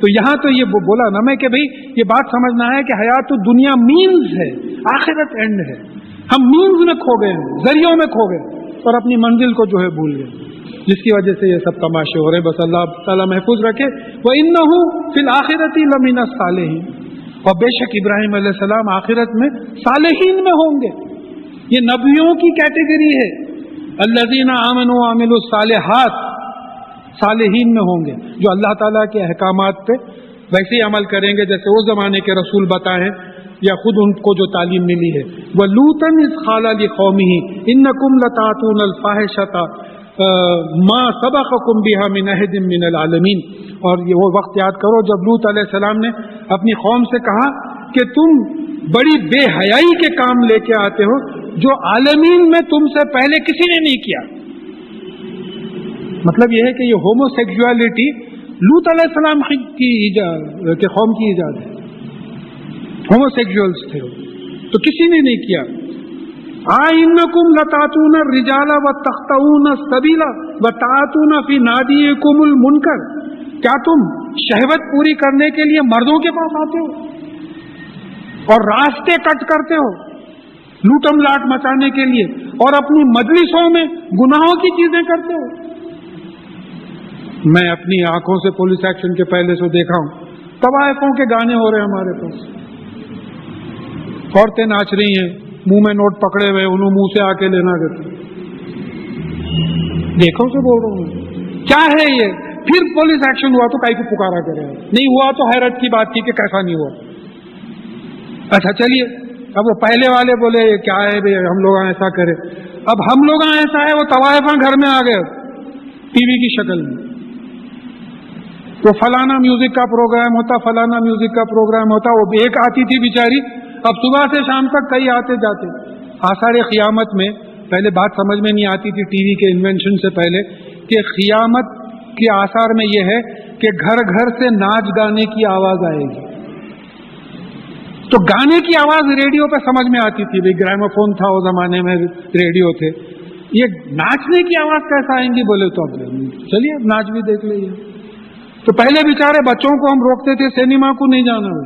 تو یہاں تو یہ بولا نا میں کہ بھئی یہ بات سمجھنا ہے کہ حیات دنیا مینز ہے، آخرت اینڈ ہے. ہم مینز میں کھو گئے ہیں، ذریعوں میں کھو گئے اور اپنی منزل کو جو ہے بھول گئے، جس کی وجہ سے یہ سب تماشے ہو رہے ہیں. بس اللہ تعالیٰ محفوظ رکھے. وَإِنَّهُ فِي الْآخِرَةِ لَمِنَ الصَّالِحِينَ، اور بے شک ابراہیم علیہ السلام آخرت میں صالحین میں ہوں گے. یہ نبیوں کی کیٹیگری ہے. الَّذِينَ آمَنُوا وَعَمِلُوا الصَّالِحَاتِ، صالحین میں ہوں گے جو اللہ تعالیٰ کے احکامات پہ ویسے ہی عمل کریں گے جیسے اس زمانے کے رسول بتائیں یا خود ان کو جو تعلیم ملی ہے. وَلُوطًا إِذْ قَالَ لِقَوْمِهِ إِنَّكُمْ لَتَأْتُونَ الْفَاحِشَةَ مَا سَبَقَكُمْ بِهَا مِنْ أَحَدٍ مِنَ الْعَالَمِينَ. اور یہ وہ وقت یاد کرو جب لوط علیہ السلام نے اپنی قوم سے کہا کہ تم بڑی بے حیائی کے کام لے کے آتے ہو جو عالمین میں تم سے پہلے کسی نے نہیں کیا. مطلب یہ ہے کہ یہ ہومو سیکسولیٹی لوط علیہ السلام کی قوم کی ایجاد ہے. ہومو سیکسوئلس تھے تو کسی نے نہیں کیا. آئنکم لتاتون الرجال وتخطئون السبیل وتاتون فی نادیکم المنکر، کیا تم شہوت پوری کرنے کے لیے مردوں کے پاس آتے ہو اور راستے کٹ کرتے ہو لوٹم لاٹ مچانے کے لیے اور اپنی مجلسوں میں گناہوں کی چیزیں کرتے ہو. میں اپنی آنکھوں سے پولیس ایکشن کے پہلے سے دیکھا ہوں، طوائفوں کے گانے ہو رہے ہیں ہمارے پاس، عورتیں ناچ رہی ہیں، منہ میں نوٹ پکڑے ہوئے، انہوں منہ سے آ کے لینا کرتے. دیکھو سے بول رہا ہوں کیا ہے یہ. پھر پولیس ایکشن ہوا تو کائی کو پکارا کرے، نہیں ہوا تو حیرت کی بات تھی کہ کیسا نہیں ہوا. اچھا چلیے، اب وہ پہلے والے بولے کیا ہے بھائی ہم لوگ ایسا کرے. اب ہم لوگ ایسا ہے وہ طوائفاں گھر میں آ گئے ٹی وی کی شکل میں. تو فلانا میوزک کا پروگرام ہوتا، فلانا میوزک کا پروگرام ہوتا. وہ ایک آتی تھی بیچاری، اب صبح سے شام تک کئی آتے جاتے. آثار قیامت میں پہلے بات سمجھ میں نہیں آتی تھی ٹی وی کے انوینشن سے پہلے کہ قیامت کے آثار میں یہ ہے کہ گھر گھر سے ناچ گانے کی آواز آئے گی. تو گانے کی آواز ریڈیو پہ سمجھ میں آتی تھی، بھائی گراموفون تھا اس زمانے میں، ریڈیو تھے. یہ ناچنے کی آواز کیسا آئیں گی بولے تو اب چلیے ناچ بھی دیکھ لیجیے. تو پہلے بیچارے بچوں کو ہم روکتے تھے سینما کو نہیں جانا ہو،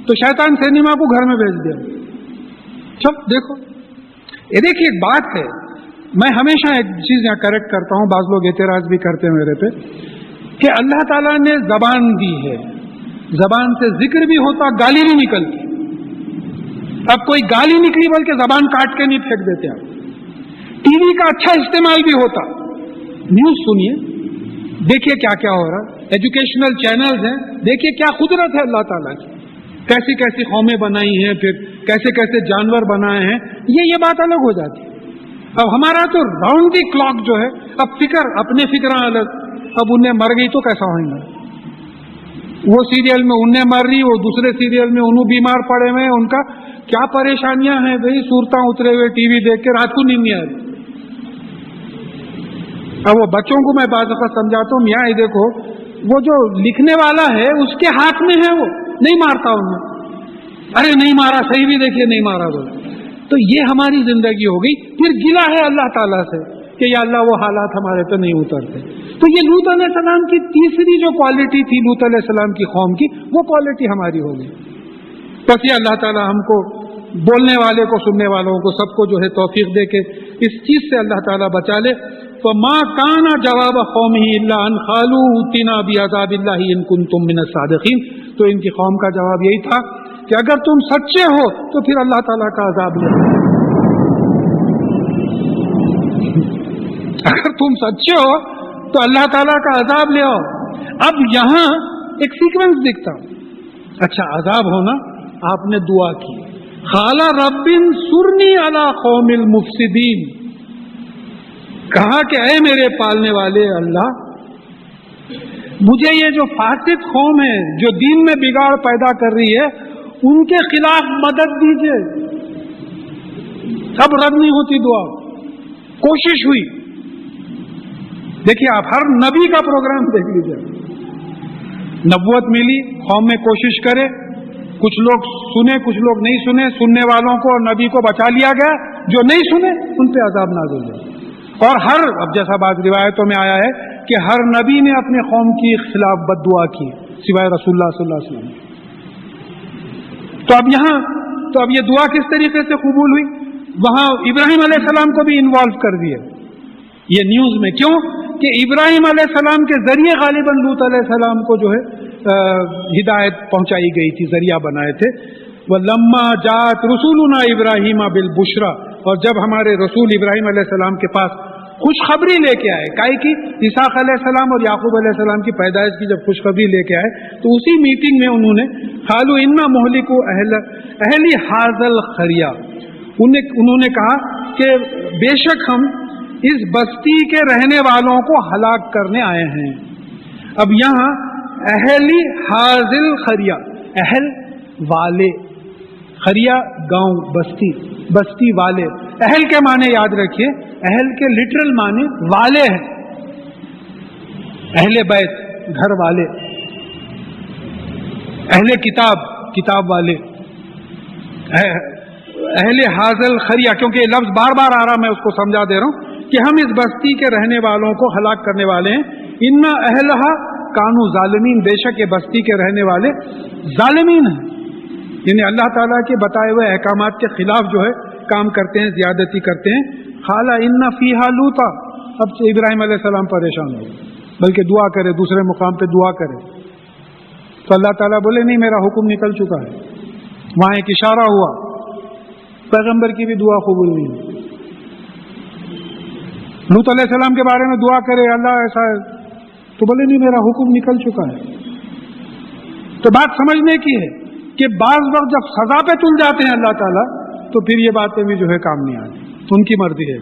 تو شیطان سینما کو گھر میں بھیج دیا. چل دیکھو یہ دیکھیے ایک بات ہے، میں ہمیشہ ایک چیز یہاں کریکٹ کرتا ہوں، بعض لوگ اعتراض بھی کرتے ہیں میرے پہ کہ اللہ تعالیٰ نے زبان دی ہے، زبان سے ذکر بھی ہوتا، گالی نہیں نکلتی. اب کوئی گالی نکلی بلکہ زبان کاٹ کے نہیں پھینک دیتے آپ. ٹی وی کا اچھا استعمال بھی ہوتا، نیوز سنیے، دیکھیے کیا کیا ہو رہا. ایجوکیشنل چینلز ہیں، دیکھیے کیا قدرت ہے اللہ تعالیٰ کی، کیسی کیسی قومیں بنائی ہیں، پھر کیسے کیسے جانور بنائے ہیں. یہ بات الگ ہو جاتی ہے. اب ہمارا تو راؤنڈ دی کلاک جو ہے، اب فکر اپنے فکراں الگ. اب انہیں مر گئی تو کیسا ہوئیں گے؟ وہ سیریل میں انہیں مر رہی، وہ دوسرے سیریل میں انہوں بیمار پڑے ہوئے ہیں، ان کا کیا پریشانیاں ہیں بھائی. صورتاں اترے ہوئے ٹی وی دیکھ کے رات کو نیند نہیں آ رہی. اب وہ بچوں کو میں بعض دفعہ سمجھاتا ہوں، یہاں دیکھو وہ جو لکھنے والا ہے اس کے ہاتھ میں ہے، وہ نہیں مارتا انہیں. ارے نہیں مارا، صحیح بھی دیکھیے نہیں مارا وہ. تو یہ ہماری زندگی ہو گئی. پھر گلا ہے اللہ تعالیٰ سے کہ یا اللہ وہ حالات ہمارے پہ نہیں اترتے. تو یہ لوط علیہ السلام کی تیسری جو کوالٹی تھی لوط علیہ السلام کی قوم کی، وہ کوالٹی ہماری ہو گئی. بس یہ اللہ تعالیٰ ہم کو بولنے والے کو، سننے والوں کو، سب کو جو ہے توفیق دے کے اس چیز سے اللہ تعالیٰ بچا لے. فما كان جواب قومه الا ان قالوا ائتنا بعذاب الله ان كنتم من الصادقين. تو ان کی قوم کا جواب یہی تھا کہ اگر تم سچے ہو تو پھر اللہ تعالیٰ کا عذاب لے آؤ. اگر تم سچے ہو تو اللہ تعالیٰ کا عذاب لے آؤ. اب یہاں ایک سیکوینس دکھتا. اچھا عذاب ہونا، آپ نے دعا کی، قال رب انصرنی علی قوم المفسدین. کہا کہ اے میرے پالنے والے اللہ، مجھے یہ جو فاسد قوم ہے جو دین میں بگاڑ پیدا کر رہی ہے ان کے خلاف مدد دیجیے. اب رد نہیں ہوتی دعا، کوشش ہوئی. دیکھیے آپ ہر نبی کا پروگرام دیکھ لیجیے. نبوت ملی، قوم میں کوشش کرے، کچھ لوگ سنے کچھ لوگ نہیں سنے، سننے والوں کو اور نبی کو بچا لیا گیا، جو نہیں سنے ان پہ عذاب نازل ہو. اور اب جیسا بات روایتوں میں آیا ہے کہ ہر نبی نے اپنے قوم کی خلاف بد دعا کی سوائے رسول اللہ صلی اللہ علیہ وسلم. تو اب یہ دعا کس طریقے سے قبول ہوئی؟ وہاں ابراہیم علیہ السلام کو بھی انوالو کر دیا یہ نیوز میں. کیوں کہ ابراہیم علیہ السلام کے ذریعے غالباً لوط علیہ السلام کو جو ہے ہدایت پہنچائی گئی تھی، ذریعہ بنائے تھے. وَلَمَّا جَاءَتْ رُسُولُنَا إِبْرَاهِيمَ بِالْبُشْرَى، اور جب ہمارے رسول ابراہیم علیہ السلام کے پاس خوشخبری لے کے آئے، کائے کی اسحاق علیہ السلام اور یعقوب علیہ السلام کی پیدائش کی جب خوشخبری لے کے آئے تو اسی میٹنگ میں انہوں نے قالوا انا مہلکو اہل ھذا القریہ، انہوں نے کہا کہ بے شک ہم اس بستی کے رہنے والوں کو ہلاک کرنے آئے ہیں. اب یہاں اہل ھذا القریہ، اہل والے، قریہ گاؤں، بستی والے. اہل کے معنی یاد رکھیے، اہل کے لٹرل معنی والے ہیں، اہل بیت گھر والے، اہل کتاب والے، اہل حاضل خریہ. کیونکہ یہ لفظ بار بار آ رہا، میں اس کو سمجھا دے رہا ہوں کہ ہم اس بستی کے رہنے والوں کو ہلاک کرنے والے ہیں. انا اہلہا کانو ظالمین، بے شک یہ بستی کے رہنے والے ظالمین ہیں، یعنی اللہ تعالیٰ کے بتائے ہوئے احکامات کے خلاف جو ہے کام کرتے ہیں، زیادتی کرتے ہیں. خالا ان فیہا لوطا، اب سے ابراہیم علیہ السلام پریشان ہو بلکہ دعا کرے، دوسرے مقام پہ دعا کرے تو اللہ تعالیٰ بولے نہیں، میرا حکم نکل چکا ہے. وہاں ایک اشارہ ہوا، پیغمبر کی بھی دعا قبول نہیں ہوئی. لوط علیہ السلام کے بارے میں دعا کرے اللہ ایسا ہے تو بولے نہیں، میرا حکم نکل چکا ہے. تو بات سمجھنے کی ہے کہ بعض وقت جب سزا پہ تل جاتے ہیں اللہ تعالیٰ تو پھر یہ باتیں بھی جو ہے کام نہیں آتی، ان کی مرضی ہے.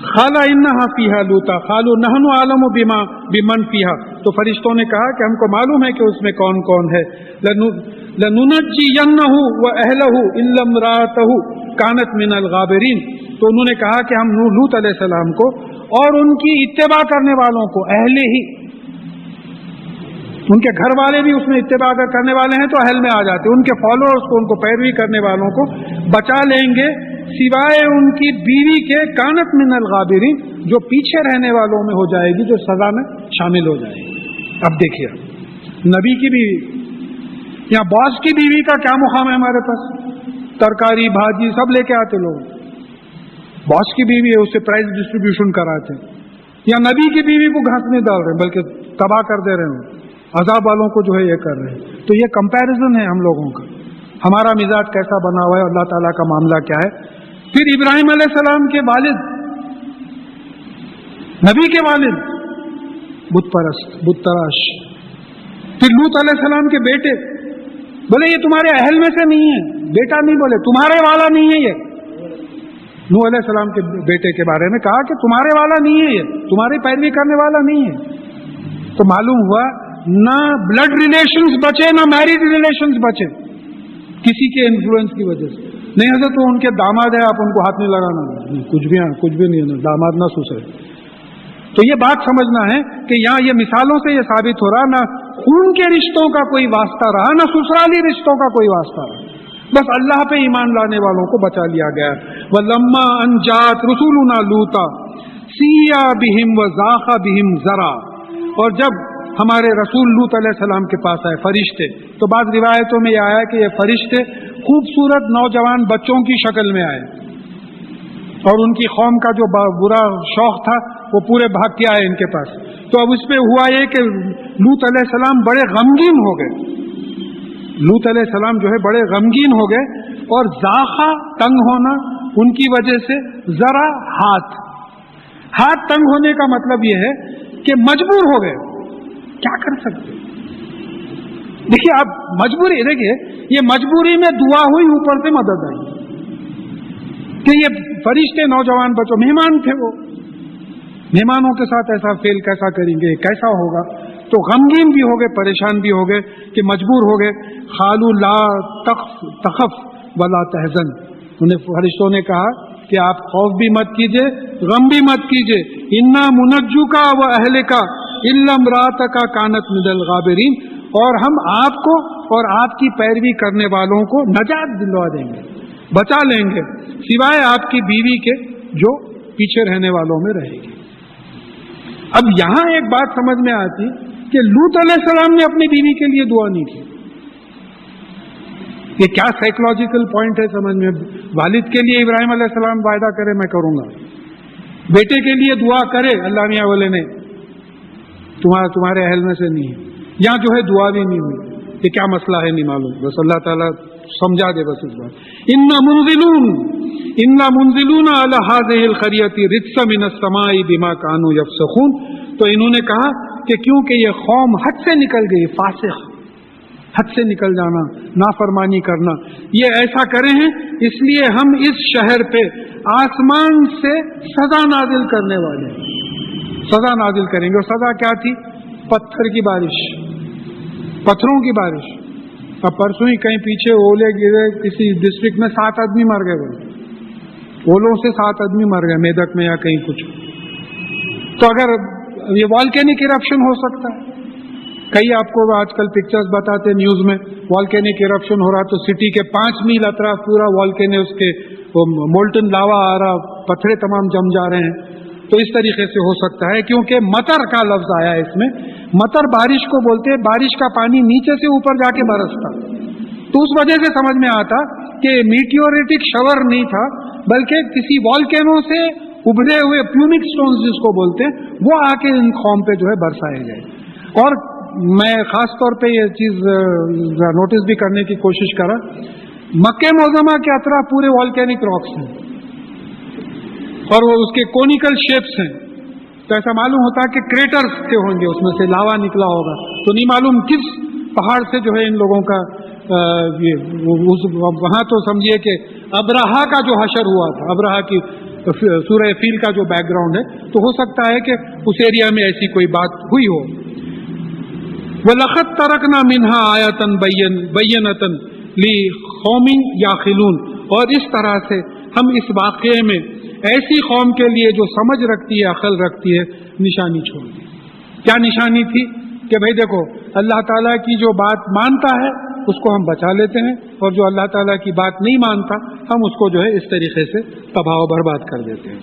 خالا انہا فیہا لوطا قالوا نحن اعلم بمن فیہا، تو فرشتوں نے کہا کہ ہم کو معلوم ہے کہ اس میں کون کون ہے. لننجینہ واہلہ الا امرأتہ کانت من الغابرین، تو انہوں نے کہا کہ ہم لوط علیہ السلام کو اور ان کی اتباع کرنے والوں کو، اہل ہی، ان کے گھر والے بھی اس میں اتباع کرنے والے ہیں تو اہل میں آ جاتے، ان کے فالوورز کو، ان کو پیروی کرنے والوں کو بچا لیں گے سوائے ان کی بیوی کے کانت من الغابرین، جو پیچھے رہنے والوں میں ہو جائے گی، جو سزا میں شامل ہو جائے گی. اب دیکھیے نبی کی بیوی یا باس کی بیوی کا کیا مقام ہے ہمارے پاس؟ ترکاری بھاجی سب لے کے آتے لوگ. باس کی بیوی ہے، اسے پرائز ڈسٹریبیوشن کراتے ہیں. یا نبی کی بیوی کو گھاس نہیں ڈال رہے بلکہ تباہ کر دے رہے ہیں، عذاب والوں کو جو ہے یہ کر رہے ہیں. تو یہ کمپیریزن ہے ہم لوگوں کا، ہمارا مزاج کیسا بنا ہوا ہے، اللہ تعالیٰ کا معاملہ کیا ہے. پھر ابراہیم علیہ السلام کے والد، نبی کے والد بت پرست، بت تراش. پھر لوط علیہ السلام کے بیٹے، بولے یہ تمہارے اہل میں سے نہیں ہے، بیٹا نہیں بولے، تمہارے والا نہیں ہے. یہ نوح علیہ السلام کے بیٹے کے بارے میں کہا کہ تمہارے والا نہیں ہے، یہ تمہاری پیروی کرنے والا نہیں ہے. تو معلوم ہوا نہ بلڈ ریلیشنز بچے، نہ میرج ریلیشنز بچے کسی کے انفلوئنس کی وجہ سے. نہیں حضرت تو ان کے داماد ہے، آپ ان کو ہاتھ نہیں لگانا، کچھ بھی نہیں ہے، داماد نہ سسرے. تو یہ بات سمجھنا ہے کہ یہاں یہ مثالوں سے یہ ثابت ہو رہا نہ خون کے رشتوں کا کوئی واسطہ رہا، نہ سسرالی رشتوں کا کوئی واسطہ رہا، بس اللہ پہ ایمان لانے والوں کو بچا لیا گیا. وَلَمَّا أَن جَاءَتْ رُسُولُنَا لُوطًا سِیَّ بِهِمْ وَزَاقَ بِهِمْ ذَرًا، اور جب ہمارے رسول لوط علیہ السلام کے پاس آئے فرشتے، تو بعض روایتوں میں یہ آیا کہ یہ فرشتے خوبصورت نوجوان بچوں کی شکل میں آئے، اور ان کی قوم کا جو برا شوق تھا وہ پورے بھاگ کے آئے ان کے پاس. تو اب اس پہ ہوا یہ کہ لوط علیہ السلام بڑے غمگین ہو گئے، لوط علیہ السلام جو ہے بڑے غمگین ہو گئے، اور ذاخہ تنگ ہونا ان کی وجہ سے، ذرا ہاتھ تنگ ہونے کا مطلب یہ ہے کہ مجبور ہو گئے، کیا کر سکتے. دیکھیے اب مجبوری، دیکھیے یہ مجبوری میں دعا ہوئی، اوپر سے مدد آئی کہ یہ فرشتے نوجوان بچوں مہمان تھے، وہ مہمانوں کے ساتھ ایسا فیل کیسا کریں گے، کیسا ہوگا. تو غمگین بھی ہو گئے، پریشان بھی ہو گئے کہ مجبور ہو گئے. قالوا لا تخف ولا تحزن، انہیں فرشتوں نے کہا کہ آپ خوف بھی مت کیجئے، غم بھی مت کیجئے. انا منجوکا واہلک الا امراتک کانت من الغابرین، اور ہم آپ کو اور آپ کی پیروی کرنے والوں کو نجات دلوا دیں گے، بچا لیں گے، سوائے آپ کی بیوی کے جو پیچھے رہنے والوں میں رہے گی. اب یہاں ایک بات سمجھ میں آتی کہ لوط علیہ السلام نے اپنی بیوی کے لیے دعا نہیں کی. یہ کیا سائیکولوجیکل پوائنٹ ہے سمجھ میں؟ والد کے لیے ابراہیم علیہ السلام وعدہ کرے میں کروں گا، بیٹے کے لیے دعا کرے اللہ میاں والے نے تمہارے اہل میں سے نہیں ہے، یہاں جو ہے دعا بھی نہیں ہوئی. یہ کیا مسئلہ ہے نہیں معلوم، بس اللہ تعالیٰ سمجھا دے بس اس بات. انا منزلون علی هذه القرية رجزا من السماء بما كانوا يفسقون. تو انہوں نے کہا کہ کیونکہ یہ قوم حد سے نکل گئی، فاسق، حد سے نکل جانا، نافرمانی کرنا، یہ ایسا کرے ہیں، اس لیے ہم اس شہر پہ آسمان سے سزا نازل کرنے والے ہیں، سزا نازل کریں گے. اور سزا کیا تھی؟ پتھر کی بارش، پتھروں کی بارش. اب پرسوں ہی کہیں پیچھے اولے گرے کسی ڈسٹرکٹ میں 7 آدمی مر گئے، بولے اولوں سے 7 آدمی مر گئے میدک میں یا کہیں کچھ. تو اگر یہ والکینک ایرپشن ہو سکتا ہے، کئی آپ کو آج کل پکچرز بتاتے نیوز میں، والکینک ایرپشن ہو رہا تو سٹی کے 5 میل اطراف پورا والکینک اس کے مولٹن لاوا آ رہا، پتھرے تمام جم جا رہے ہیں. تو اس طریقے سے ہو سکتا ہے، کیونکہ مطر کا لفظ آیا ہے اس میں. مطر بارش کو بولتے ہیں، بارش کا پانی نیچے سے اوپر جا کے برستا. تو اس وجہ سے سمجھ میں آتا کہ میٹیوریٹک شاور نہیں تھا، بلکہ کسی والکینو سے ابھرے ہوئے پیونک سٹونز جس کو بولتے ہیں وہ آ کے ان قوم پہ جو ہے برسائے گئے. اور میں خاص طور پہ یہ چیز نوٹس بھی کرنے کی کوشش کرا، مکہ معظمہ کے اطراف پورے والکینک راکس ہیں اور وہ اس کے کونیکل شیپس ہیں. تو ایسا معلوم ہوتا ہے کہ کریٹرز کے ہوں گے، اس میں سے لاوا نکلا ہوگا. تو نہیں معلوم کس پہاڑ سے جو ہے ان لوگوں کا وہاں تو سمجھیے کہ ابراہا کا جو حشر ہوا تھا، ابراہا کی سورہ فیل کا جو بیک گراؤنڈ ہے، تو ہو سکتا ہے کہ اس ایریا میں ایسی کوئی بات ہوئی ہو. وَلَقَدْ تَرَكْنَا مِنْهَا آيَةً بَيِّنَةً لِقَوْمٍ يَعْقِلُونَ. اور اس طرح سے ہم اس واقعے میں ایسی قوم کے لیے جو سمجھ رکھتی ہے، عقل رکھتی ہے، نشانی چھوڑ دی. کیا نشانی تھی؟ کہ بھئی دیکھو اللہ تعالیٰ کی جو بات مانتا ہے اس کو ہم بچا لیتے ہیں، اور جو اللہ تعالیٰ کی بات نہیں مانتا ہم اس کو جو ہے اس طریقے سے تباہ و برباد کر دیتے ہیں.